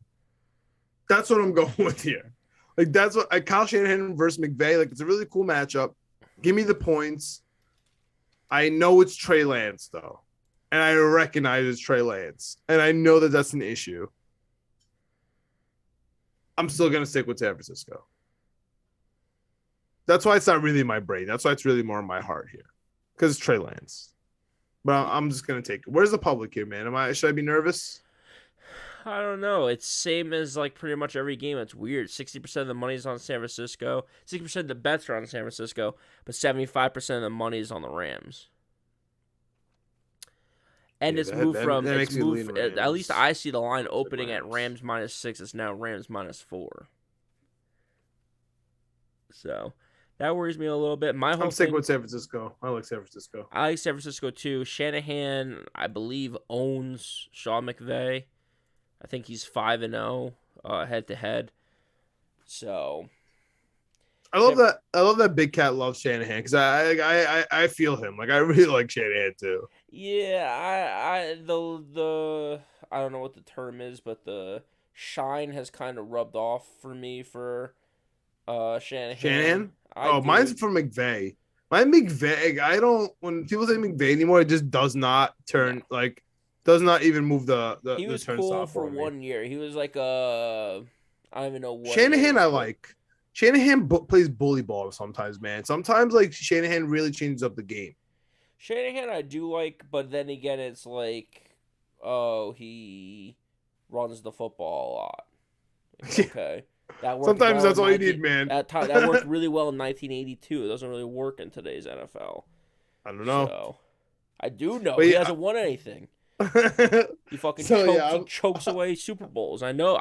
S1: That's what I'm going with here. Like, that's what Kyle Shanahan versus McVay. Like, it's a really cool matchup. Give me the points. I know it's Trey Lance, though. And I recognize it's Trey Lance. And I know that that's an issue. I'm still going to stick with San Francisco. That's why it's not really in my brain. That's why it's really more in my heart here. Because it's Trey Lance. But I'm just going to take it. Where's the public here, man? Should I be nervous?
S2: I don't know. It's same as like pretty much every game. It's weird. 60% of the money is on San Francisco. 60% of the bets are on San Francisco, but 75% of the money is on the Rams. And at least I see the line opening at Rams -6. It's now Rams -4. So that worries me a little bit.
S1: I'm sticking with San Francisco. I like San Francisco.
S2: I like San Francisco too. Shanahan, I believe, owns Sean McVay. I think he's 5-0 head-to-head. So
S1: I love that Big Cat loves Shanahan because I feel him. Like, I really like Shanahan too.
S2: Yeah, I don't know what the term is, but the shine has kind of rubbed off for me for Shanahan.
S1: Shanahan? Mine's for McVay. When people say McVay anymore, it just does not turn does not even move the
S2: he was
S1: the
S2: cool for 1 year. He was like I don't even know what
S1: Shanahan I like. Shanahan plays bully ball sometimes, man. Sometimes like Shanahan really changes up the game.
S2: Shanahan I do like, but then again it's like, he runs the football a lot. Okay.
S1: Sometimes that's all you need, man.
S2: That worked really well in 1982. It doesn't really work in today's NFL.
S1: I don't know.
S2: So, I do know. But he hasn't won anything. He fucking chokes away Super Bowls. I know.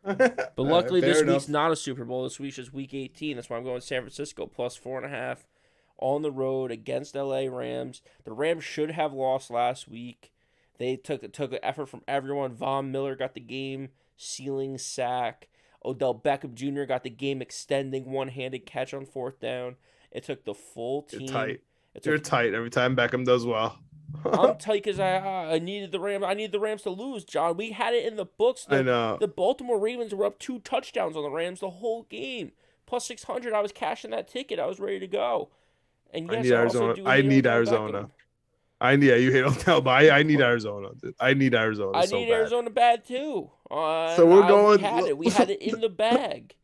S2: But luckily this week's not a Super Bowl. This week's just week 18. That's why I'm going San Francisco +4.5 on the road against LA Rams. The Rams should have lost last week. They took an effort from everyone. Von Miller got the game sealing sack. Odell Beckham Jr. got the game extending one-handed catch on 4th down. It took the full team.
S1: You're tight every time Beckham does well.
S2: I'm tight because I needed the Rams. I need the Rams to lose, John. We had it in the books.
S1: I know.
S2: The Baltimore Ravens were up 2 touchdowns on the Rams the whole game. +600. I was cashing that ticket. I was ready to go. And
S1: I
S2: yes,
S1: need
S2: I also
S1: Arizona.
S2: do
S1: I
S2: hate
S1: need
S2: Odell
S1: Arizona.
S2: Beckham.
S1: You hate Odell, but I need Arizona. Dude. I need Arizona
S2: I
S1: so
S2: need
S1: bad.
S2: Arizona bad too.
S1: So
S2: And
S1: we're
S2: we
S1: going.
S2: had it. We had it in the bag.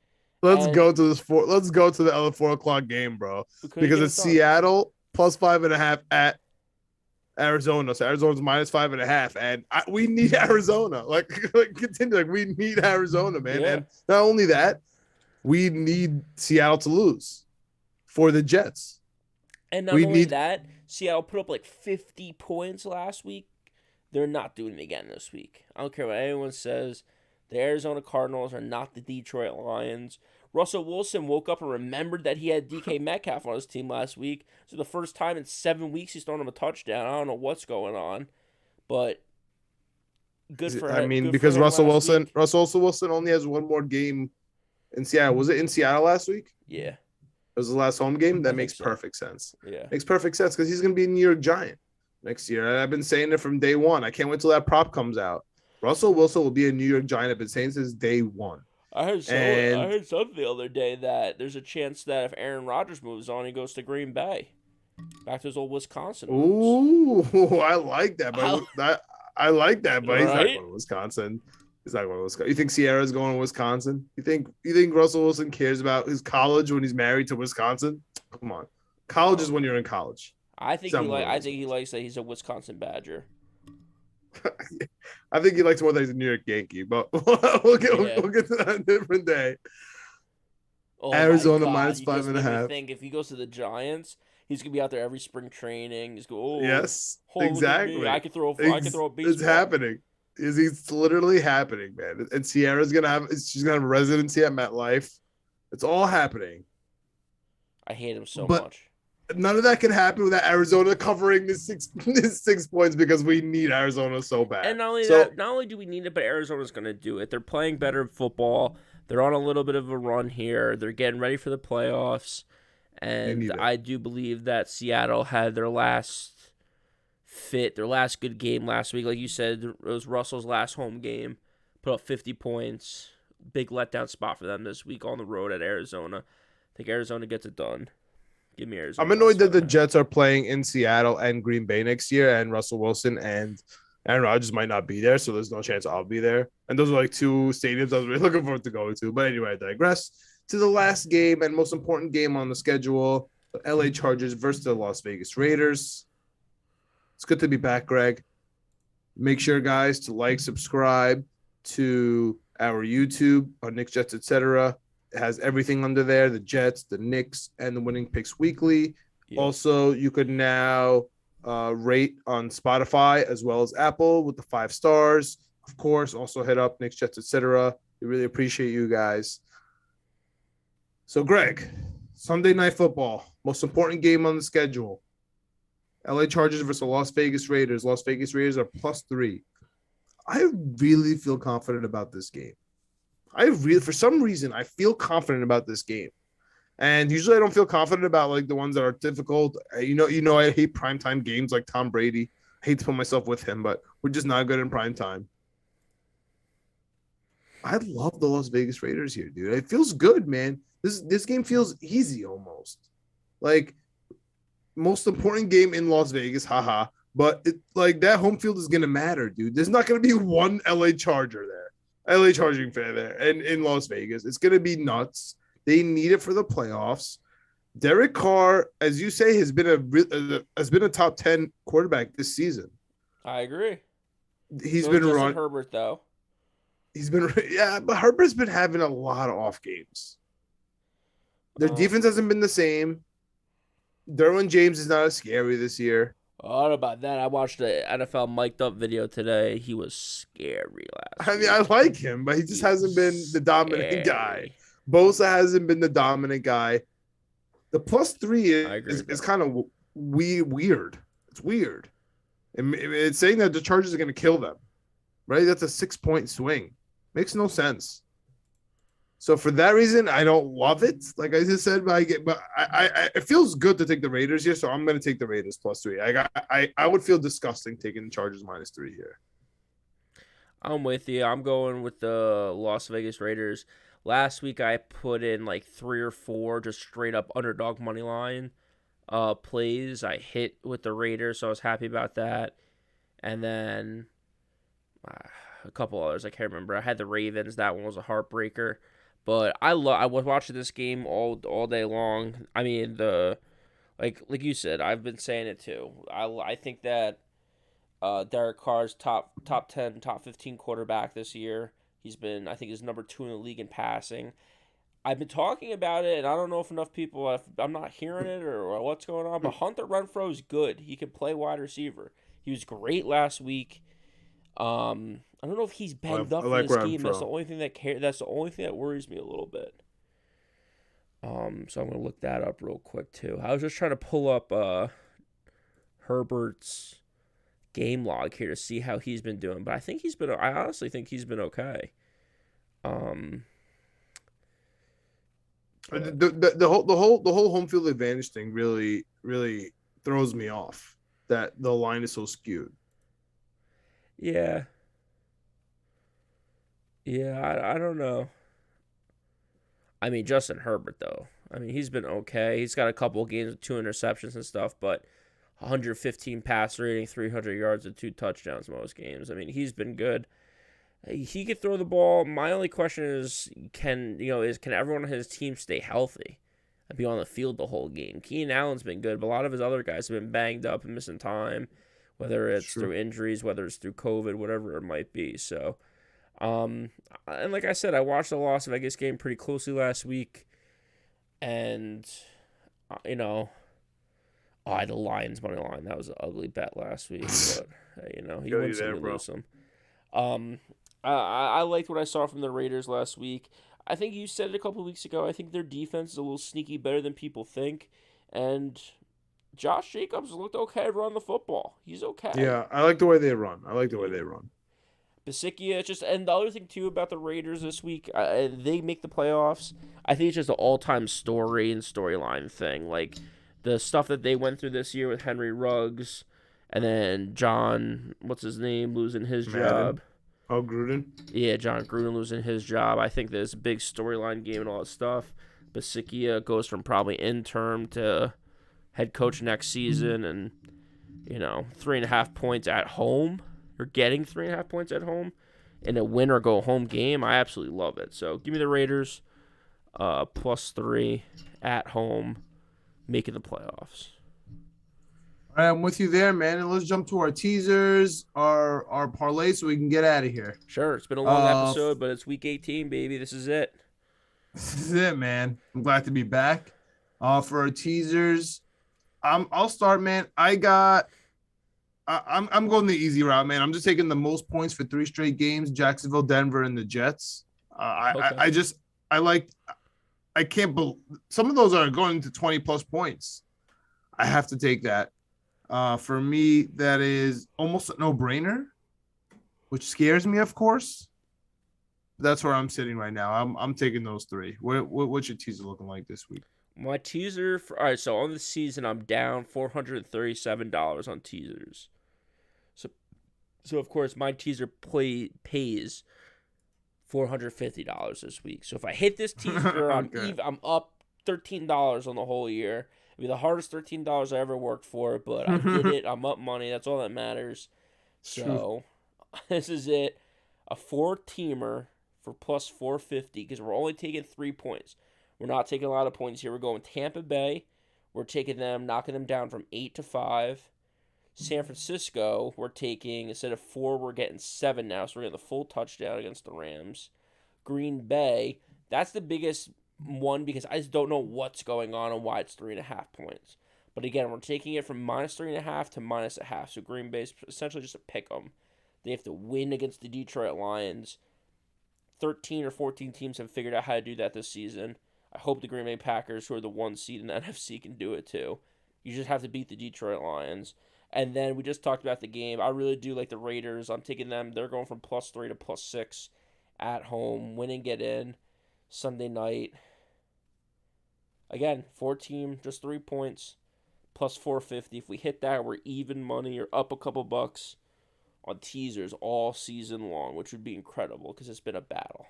S1: Let's
S2: And
S1: go to this four. Let's go to the other 4 o'clock game, bro.
S2: we couldn't
S1: Because
S2: get
S1: it's
S2: it done.
S1: Seattle plus 5.5 at Arizona. So Arizona's minus 5.5, and we need Arizona. Continue. We need Arizona, man.
S2: Yeah.
S1: And not only that, we need Seattle to lose for the Jets.
S2: And not
S1: We
S2: only
S1: need.
S2: that, Seattle put up like 50 points last week. They're not doing it again this week. I don't care what anyone says. The Arizona Cardinals are not the Detroit Lions. Russell Wilson woke up and remembered that he had DK Metcalf on his team last week. So the first time in 7 weeks he's thrown him a touchdown. I don't know what's going on, but good for
S1: I
S2: him.
S1: mean,
S2: Good for
S1: because
S2: him last week.
S1: Russell Wilson only has one more game in Seattle. Was it in Seattle last week?
S2: Yeah,
S1: It was the last home game. That
S2: I
S1: makes
S2: think so.
S1: perfect sense.
S2: Yeah,
S1: Makes perfect sense because he's going to be a New York Giant next year. And I've been saying it from day one. I can't wait till that prop comes out. Russell Wilson will be a New York Giant. I've been saying since day one.
S2: I heard
S1: And
S2: something the other day that there's a chance that if Aaron Rodgers moves on, he goes to Green Bay, back to his old Wisconsin roots.
S1: ooh, I like that. I like that, but he's not
S2: Right?
S1: going to Wisconsin. He's not going to Wisconsin. You think Sierra's going to Wisconsin? You think Russell Wilson cares about his college when he's married to Wisconsin? Come on. College is when you're in college.
S2: I think he likes that he's a Wisconsin Badger.
S1: I think he likes more that he's a New York Yankee, but we'll get to that a different day.
S2: Oh
S1: Arizona
S2: my God.
S1: minus
S2: You
S1: five
S2: just
S1: and a
S2: made me
S1: half.
S2: think if he goes to the Giants, he's gonna be out there every spring training. He's going,
S1: Yes,
S2: look at
S1: exactly.
S2: me. I can throw a baseball.
S1: It's happening. It's literally happening, man. And Sierra's she's gonna have residency at MetLife. It's all happening.
S2: I hate him so
S1: But
S2: much.
S1: none of that can happen without Arizona covering this 6 points because we need Arizona so bad.
S2: And not only do we need it, but Arizona's gonna do it. They're playing better football. They're on a little bit of a run here. They're getting ready for the playoffs. And I do believe that Seattle had their last good game last week. Like you said, it was Russell's last home game. Put up 50 points. Big letdown spot for them this week on the road at Arizona. I think Arizona gets it done. Give me Arizona.
S1: I'm annoyed that the Jets are playing in Seattle and Green Bay next year, and Russell Wilson and Aaron Rodgers might not be there, so there's no chance I'll be there. And those are like 2 stadiums I was really looking forward to going to. But anyway, I digress. To the last game and most important game on the schedule, the LA Chargers versus the Las Vegas Raiders. It's good to be back, Greg. Make sure, guys, to like, subscribe to our YouTube on Knicks, Jets, etc. It has everything under there, the Jets, the Knicks, and the Winning Picks Weekly. Yeah. Also, you could now rate on Spotify as well as Apple with the 5 stars. Of course, also hit up Knicks, Jets, etc. We really appreciate you guys. So, Greg, Sunday Night Football, most important game on the schedule. LA Chargers versus Las Vegas Raiders. Las Vegas Raiders are +3. I really feel confident about this game. For some reason, I feel confident about this game. And usually I don't feel confident about like the ones that are difficult. I hate primetime games like Tom Brady. I hate to put myself with him, but we're just not good in primetime. I love the Las Vegas Raiders here, dude. It feels good, man. This game feels easy almost. Like most important game in Las Vegas, haha. But that home field is gonna matter, dude. There's not gonna be one LA Charger there, LA Charging fan there, and in Las Vegas, it's gonna be nuts. They need it for the playoffs. Derek Carr, as you say, has been a top 10 quarterback this season.
S2: I agree.
S1: He's been run.
S2: Herbert though.
S1: But Herbert's been having a lot of off games. Their defense hasn't been the same. Derwin James is not as scary this year.
S2: I don't know about that. I watched the NFL mic'd up video today. He was scary last week.
S1: I like him, but he just hasn't been the dominant guy. Bosa hasn't been the dominant guy. The +3 is kind of weird. It's weird. It's saying that the Chargers are going to kill them, right? That's a 6-point swing. Makes no sense. So for that reason, I don't love it. Like I just said, but it feels good to take the Raiders here, so I'm going to take the Raiders +3. I would feel disgusting taking the Chargers -3 here.
S2: I'm with you. I'm going with the Las Vegas Raiders. Last week I put in like 3 or 4 just straight up underdog money line. plays I hit with the Raiders, so I was happy about that. And then a couple others I can't remember. I had the Ravens. That one was a heartbreaker. But I was watching this game all day long. I mean, like you said, I've been saying it too. I think that Derek Carr's top 10, top 15 quarterback this year. I think he's number 2 in the league in passing. I've been talking about it, and I don't know if enough people, I'm not hearing it or what's going on, but Hunter Renfrow is good. He can play wide receiver. He was great last week. I don't know if he's banged up for this game. That's the only thing that's the only thing that worries me a little bit. So I'm gonna look that up real quick too. I was just trying to pull up Herbert's game log here to see how he's been doing, but I honestly think he's been okay.
S1: The whole home field advantage thing really throws me off, that the line is so skewed.
S2: Yeah. I don't know. I mean, Justin Herbert, though. I mean, he's been okay. He's got a couple of games with 2 interceptions and stuff, but 115 pass rating, 300 yards, and 2 touchdowns most games. I mean, he's been good. He could throw the ball. My only question is, can everyone on his team stay healthy and be on the field the whole game? Keenan Allen's been good, but a lot of his other guys have been banged up and missing time, whether it's through injuries, whether it's through COVID, whatever it might be. So, and like I said, I watched the Las Vegas game pretty closely last week, and I had the Lions money line. That was an ugly bet last week, but you win some, you lose some. I liked what I saw from the Raiders last week. I think you said it a couple of weeks ago. I think their defense is a little sneaky better than people think, and Josh Jacobs looked okay running the football. He's okay.
S1: Yeah, I like the way they run.
S2: Basickia, and the other thing too about the Raiders this week, they make the playoffs. I think it's just an all-time story and storyline thing. Like the stuff that they went through this year with Henry Ruggs, and then John, what's his name, losing his job.
S1: Oh, Gruden?
S2: Yeah, John Gruden losing his job. I think there's a big storyline game and all that stuff. Basickia goes from probably interim to head coach next season, and 3.5 points at home. You're getting 3.5 points at home in a win or go home game. I absolutely love it. So give me the Raiders +3 at home, making the playoffs.
S1: All right, I'm with you there, man. And let's jump to our teasers, our parlays, so we can get out of here.
S2: Sure, it's been a long episode, but it's week 18, baby. This is it.
S1: This is it, man. I'm glad to be back. For our teasers, I'll start, man. I'm going the easy route, man. I'm just taking the most points for 3 straight games: Jacksonville, Denver, and the Jets.
S2: Okay.
S1: I can't believe some of those are going to 20+ points. I have to take that. For me, that is almost a no-brainer, which scares me, of course. That's where I'm sitting right now. I'm taking those 3. What's your teaser looking like this week?
S2: My teaser all right, so on the season I'm down $437 on teasers. So of course my teaser pays $450 this week. So if I hit this teaser,
S1: Okay.
S2: I'm up $13 on the whole year. It'll be the hardest $13 I ever worked for, but I did it. I'm up money. That's all that matters. So this is it. A 4-teamer for +450 because we're only taking 3 points. We're not taking a lot of points here. We're going Tampa Bay. We're taking them, knocking them down from 8 to 5. San Francisco, we're taking, instead of 4, we're getting 7 now. So we're getting the full touchdown against the Rams. Green Bay, that's the biggest one because I just don't know what's going on and why it's 3.5 points. But again, we're taking it from -3.5 to -0.5. So Green Bay's essentially just a pick 'em. They have to win against the Detroit Lions. 13 or 14 teams have figured out how to do that this season. I hope the Green Bay Packers, who are the 1 seed in the NFC, can do it too. You just have to beat the Detroit Lions. And then we just talked about the game. I really do like the Raiders. I'm taking them. They're going from +3 to +6 at home. Win and get in Sunday night. Again, 4-team, just 3 points, +450. If we hit that, we're even money or up a couple bucks on teasers all season long, which would be incredible because it's been a battle.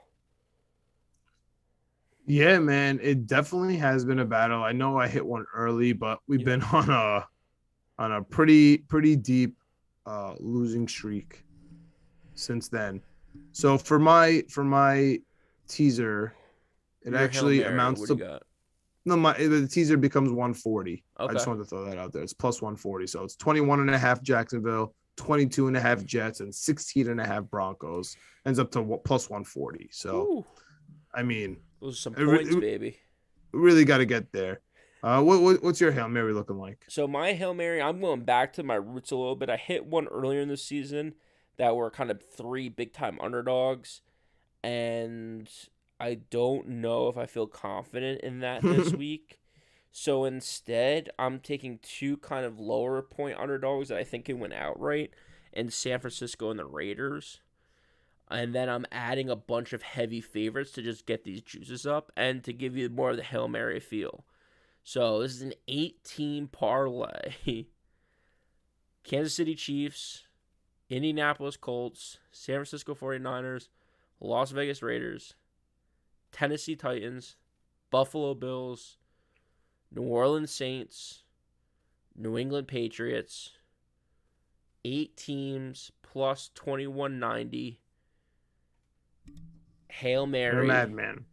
S1: Yeah, man, it definitely has been a battle. I know I hit one early, but we've
S2: Yep.
S1: been on a pretty deep losing streak since then. So for my teaser, it
S2: Your Hail
S1: actually
S2: Mary.
S1: amounts
S2: What do
S1: to
S2: you got?
S1: no my the teaser becomes 140. I
S2: Okay.
S1: just wanted to throw that out there. It's plus 140. So it's 21.5 Jacksonville, 22.5 Jets, and 16.5 Broncos. Ends up to plus 140. So
S2: Whew.
S1: I mean,
S2: Those are some
S1: it,
S2: points,
S1: it
S2: baby.
S1: really got to get there. What's your Hail Mary looking like?
S2: So my Hail Mary, I'm going back to my roots a little bit. I hit one earlier in the season that were kind of three big time underdogs, and I don't know if I feel confident in that this week. So instead, I'm taking two kind of lower point underdogs that I think can win outright in San Francisco and the Raiders. And then I'm adding a bunch of heavy favorites to just get these juices up and to give you more of the Hail Mary feel. So this is an 8-team parlay. Kansas City Chiefs, Indianapolis Colts, San Francisco 49ers, Las Vegas Raiders, Tennessee Titans, Buffalo Bills, New Orleans Saints, New England Patriots. 8 teams plus 2190. Hail
S1: You're a
S2: Mary,
S1: madman.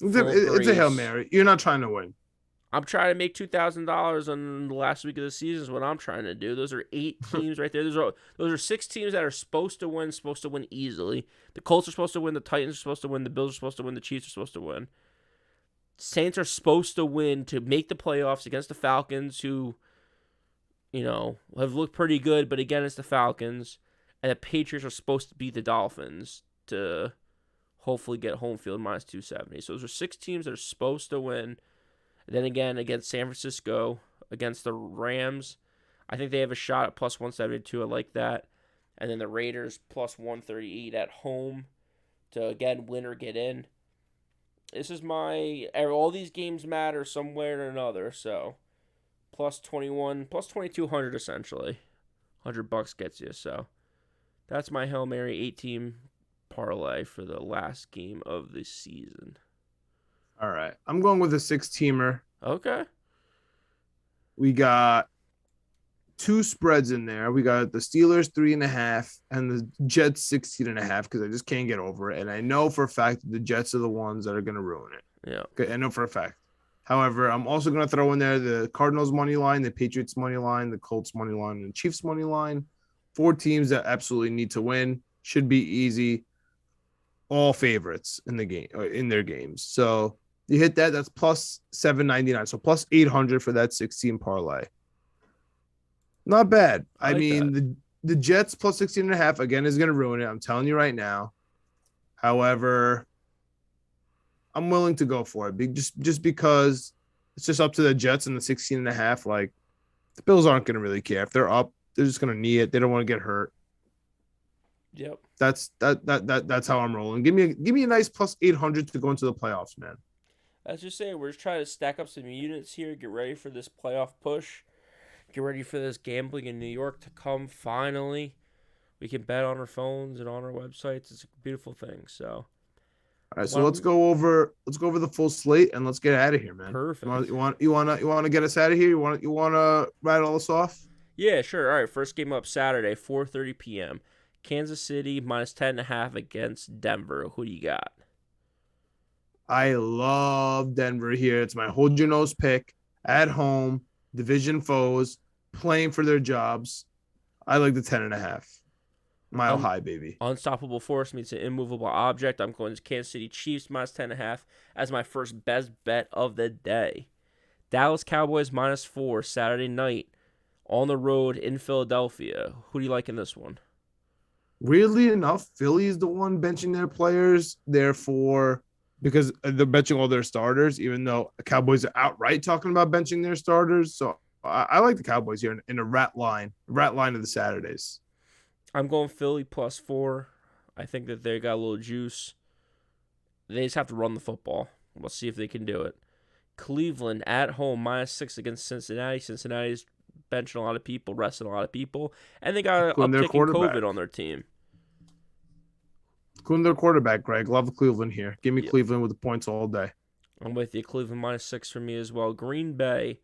S2: full of
S1: It's a Hail
S2: grace.
S1: Mary. You're not trying to win.
S2: I'm trying to make $2,000 on the last week of the season is what I'm trying to do. Those are 8 teams right there. Those are 6 teams that are supposed to win easily. The Colts are supposed to win. The Titans are supposed to win. The Bills are supposed to win. The Chiefs are supposed to win. Saints are supposed to win to make the playoffs against the Falcons, who, have looked pretty good, but again, it's the Falcons. And the Patriots are supposed to beat the Dolphins to hopefully get home field minus 270. So those are 6 teams that are supposed to win. Then again, against San Francisco, against the Rams, I think they have a shot at plus 172. I like that. And then the Raiders plus 138 at home to, again, win or get in. This is all these games matter somewhere or another. So plus 21, plus 2,200 essentially. $100 gets you. So that's my Hail Mary 8-team parlay for the last game of the season.
S1: All right. I'm going with a 6-teamer.
S2: Okay.
S1: We got 2 spreads in there. We got the Steelers 3.5 and the Jets 16.5 because I just can't get over it. And I know for a fact that the Jets are the ones that are going to ruin it.
S2: Yeah.
S1: Okay, I know for a fact. However, I'm also going to throw in there the Cardinals money line, the Patriots money line, the Colts money line, and the Chiefs money line. 4 teams that absolutely need to win. Should be easy. All favorites in the game in their games. So you hit that, that's plus 799. So plus 800 for that 16 parlay. Not bad. I
S2: like
S1: mean,
S2: that.
S1: the Jets plus 16.5 again is going to ruin it. I'm telling you right now. However, I'm willing to go for it just because it's just up to the Jets and the 16.5. Like the Bills aren't going to really care. If they're up, they're just going to knee it. They don't want to get hurt.
S2: Yep.
S1: That's how I'm rolling. Give me a nice plus 800 to go into the playoffs, man.
S2: As you say, we're just trying to stack up some units here, get ready for this playoff push, get ready for this gambling in New York to come finally. We can bet on our phones and on our websites. It's a beautiful thing. So,
S1: All right, so let's go over the full slate and let's get out of here, man.
S2: Perfect.
S1: You want to get us out of here? You want to rattle us off?
S2: Yeah, sure. All right, first game up Saturday, 4:30 p.m. Kansas City minus 10.5 against Denver. Who do you got?
S1: I love Denver here. It's my hold your nose pick at home, division foes, playing for their jobs. I like the 10.5. Mile high, baby.
S2: Unstoppable force meets an immovable object. I'm going to Kansas City Chiefs minus 10.5 as my first best bet of the day. Dallas Cowboys minus 4 Saturday night on the road in Philadelphia. Who do you like in this one?
S1: Weirdly enough, Philly is the one benching their players. Therefore, because they're benching all their starters, even though the Cowboys are outright talking about benching their starters. So I like the Cowboys here in a rat line of the Saturdays.
S2: I'm going Philly plus 4. I think that they got a little juice. They just have to run the football. We'll see if they can do it. Cleveland at home minus 6 against Cincinnati. Cincinnati's benching a lot of people, resting a lot of people, and they got an uptick in COVID on their team.
S1: Including their quarterback, Greg. Love Cleveland here. Give me
S2: Yep.
S1: Cleveland with the points all day.
S2: I'm with you. Cleveland -6 for me as well. Green Bay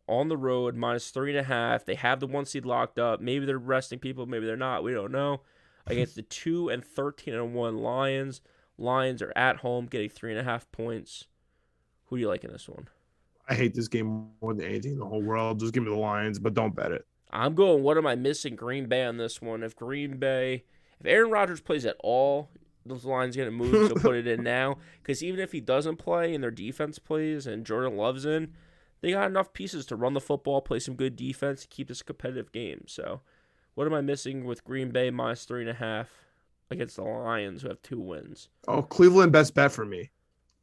S2: on the road -3.5. They have the 1 seed locked up. Maybe they're resting people. Maybe they're not. We don't know. Against the 2-13-1 Lions. Lions are at home getting 3.5 points. Who do you like in this one?
S1: I hate this game more than anything in the whole world. Just give me the Lions, but don't bet it.
S2: I'm going, what am I missing? Green Bay on this one. If Aaron Rodgers plays at all, those lines going to move, so put it in now. Because even if he doesn't play and their defense plays and Jordan Love's in, they got enough pieces to run the football, play some good defense, and keep this a competitive game. So what am I missing with Green Bay -3.5 against the Lions, who have 2 wins?
S1: Oh, Cleveland best bet for me.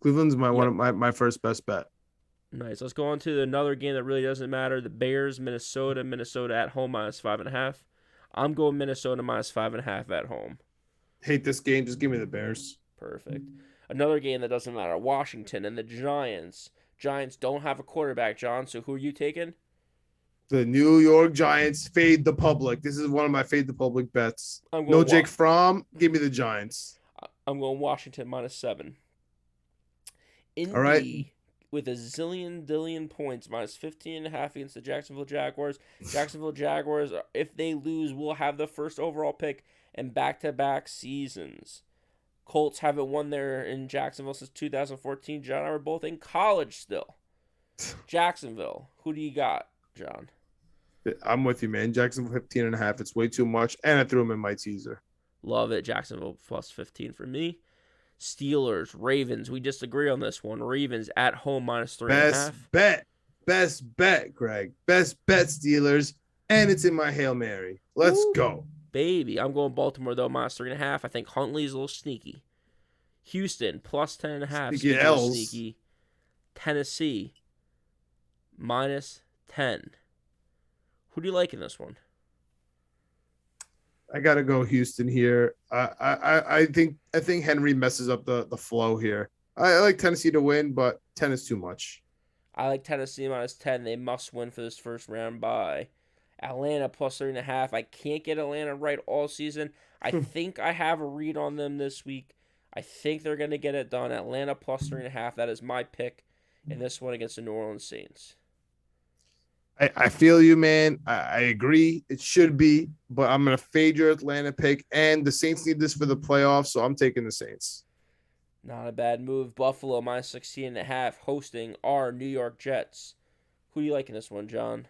S1: Cleveland's one of my first best bet.
S2: Nice. Let's go on to another game that really doesn't matter. The Bears, Minnesota. Minnesota at home -5.5. I'm going Minnesota -5.5 at home.
S1: Hate this game. Just give me the Bears.
S2: Perfect. Another game that doesn't matter. Washington and the Giants. Giants don't have a quarterback, John. So who are you taking?
S1: The New York Giants fade the public. This is one of my fade the public bets. No Jake Fromm. Give me the Giants.
S2: I'm going Washington -7. Indy,
S1: all right,
S2: with a zillion points, -15.5 against the Jacksonville Jaguars. Jacksonville Jaguars, if they lose, will have the first overall pick in back-to-back seasons. Colts haven't won there in Jacksonville since 2014. John and I were both in college still. Jacksonville, who do you got, John?
S1: I'm with you, man. Jacksonville 15.5. It's way too much, and I threw him in my teaser.
S2: Love it. Jacksonville +15 for me. Steelers, Ravens. We disagree on this one. Ravens at home -3.5.
S1: Best bet, Greg. Best bet, Steelers. And it's in my Hail Mary. Let's go.
S2: Baby. I'm going Baltimore, though, -3.5. I think Huntley's a little sneaky. Houston, +10.5. Sneaky. Tennessee, -10. Who do you like in this one?
S1: I gotta go Houston here. I think Henry messes up the flow here. I like Tennessee to win, but 10 is too much.
S2: I like Tennessee -10. They must win for this first round bye. Atlanta +3.5. I can't get Atlanta right all season. I think I have a read on them this week. I think they're gonna get it done. Atlanta +3.5. That is my pick in this one against the New Orleans Saints.
S1: I feel you, man. I agree. It should be, but I'm going to fade your Atlanta pick, and the Saints need this for the playoffs, so I'm taking the Saints.
S2: Not a bad move. Buffalo -16.5 hosting our New York Jets. Who do you like in this one, John?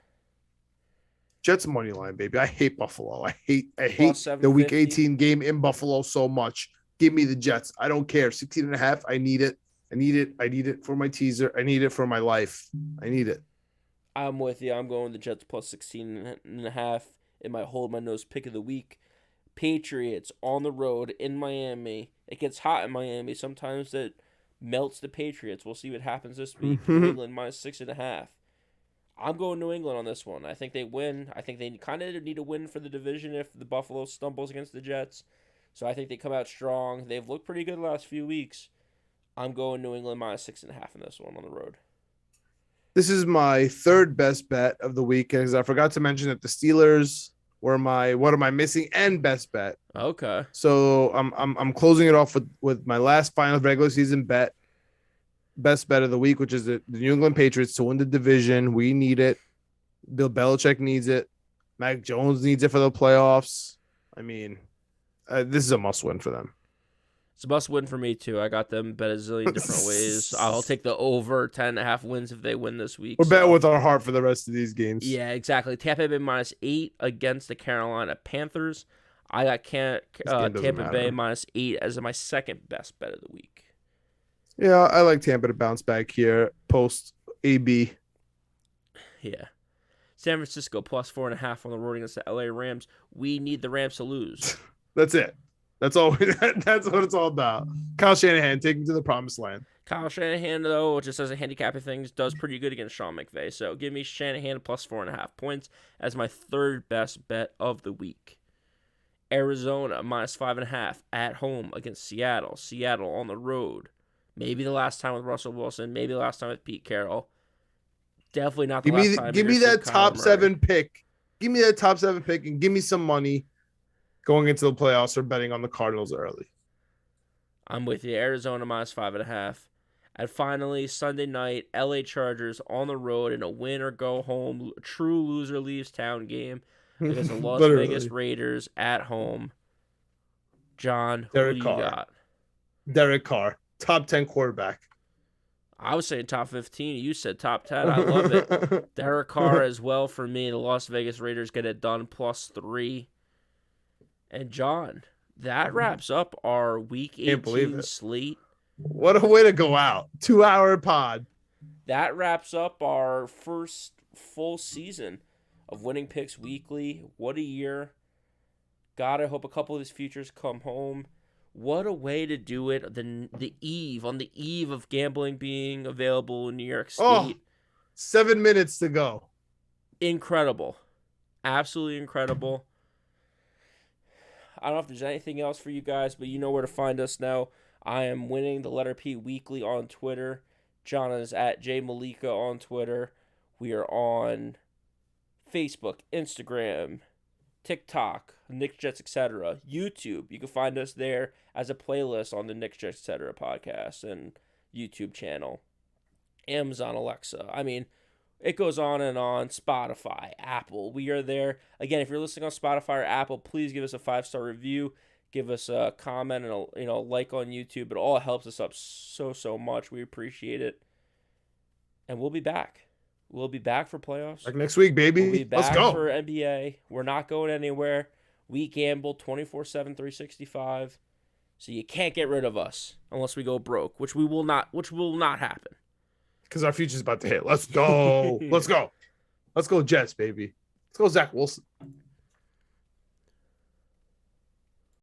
S1: Jets money line, baby. I hate Buffalo. I hate the Week 18 game in Buffalo so much. Give me the Jets. I don't care. 16.5. I need it. I need it for my teaser. I need it for my life. I need it.
S2: I'm with you. I'm going the Jets +16.5 in my hold my nose pick of the week. Patriots on the road in Miami. It gets hot in Miami. Sometimes it melts the Patriots. We'll see what happens this week. New England -6.5. I'm going New England on this one. I think they win. I think they kind of need to win for the division if the Buffalo stumbles against the Jets. So I think they come out strong. They've looked pretty good the last few weeks. I'm going New England -6.5 in this one on the road.
S1: This is my third best bet of the week, because I forgot to mention that the Steelers were my what am I missing and best bet.
S2: Okay.
S1: So I'm closing it off with my last final regular season best bet of the week, which is the New England Patriots to win the division. We need it. Bill Belichick needs it. Mac Jones needs it for the playoffs. I mean, this is a must win for them.
S2: It's a must win for me, too. I got them bet a zillion different ways. I'll take the over 10.5 wins if they win this week.
S1: We're betting with our heart for the rest of these games.
S2: Yeah, exactly. Tampa Bay -8 against the Carolina Panthers. I got Tampa Bay -8 as my second best bet of the week.
S1: Yeah, I like Tampa to bounce back here post AB.
S2: Yeah. San Francisco +4.5 on the road against the LA Rams. We need the Rams to lose.
S1: That's it. That's all. That's what it's all about. Kyle Shanahan taking to the promised land.
S2: Kyle Shanahan, though, just as a handicapping things, does pretty good against Sean McVay. So give me Shanahan +4.5 points as my third best bet of the week. Arizona -5.5 at home against Seattle. Seattle on the road. Maybe the last time with Russell Wilson. Maybe the last time with Pete Carroll. Definitely not the last time.
S1: Give me that top 7 pick. Give me that top 7 pick and give me some money going into the playoffs or betting on the Cardinals early.
S2: I'm with you. Arizona -5.5. And finally, Sunday night, LA Chargers on the road in a win or go home, true loser leaves town game against the Las Vegas Raiders at home. John, who do you got?
S1: Derek Carr, top 10 quarterback.
S2: I was saying top 15. You said top 10. I love it. Derek Carr as well for me. The Las Vegas Raiders get it done +3. And John, that wraps up our Week 18 slate.
S1: What a way to go out. 2-hour pod.
S2: That wraps up our first full season of Winning Picks Weekly. What a year. God, I hope a couple of these futures come home. What a way to do it on the eve of gambling being available in New York State.
S1: Oh, 7 minutes to go.
S2: Incredible. Absolutely incredible. I don't know if there's anything else for you guys, but you know where to find us now. I am Winning the Letter P Weekly on Twitter. John is at JMeleka on Twitter. We are on Facebook, Instagram, TikTok, Knicks, Jets, etc. YouTube. You can find us there as a playlist on the Knicks, Jets, etc. podcast and YouTube channel. Amazon Alexa. I mean, it goes on and on. Spotify, Apple. We are there. Again, if you're listening on Spotify or Apple, please give us a 5-star review. Give us a comment and a like on YouTube. It all helps us up so much. We appreciate it. And we'll be back. We'll be back for playoffs.
S1: Like next week, baby.
S2: We'll be back
S1: Let's go.
S2: For NBA. We're not going anywhere. We gamble 24/7, 365. So you can't get rid of us unless we go broke, which will not happen.
S1: Because our future's about to hit. Let's go. Let's go. Let's go Jets, baby. Let's go Zach Wilson.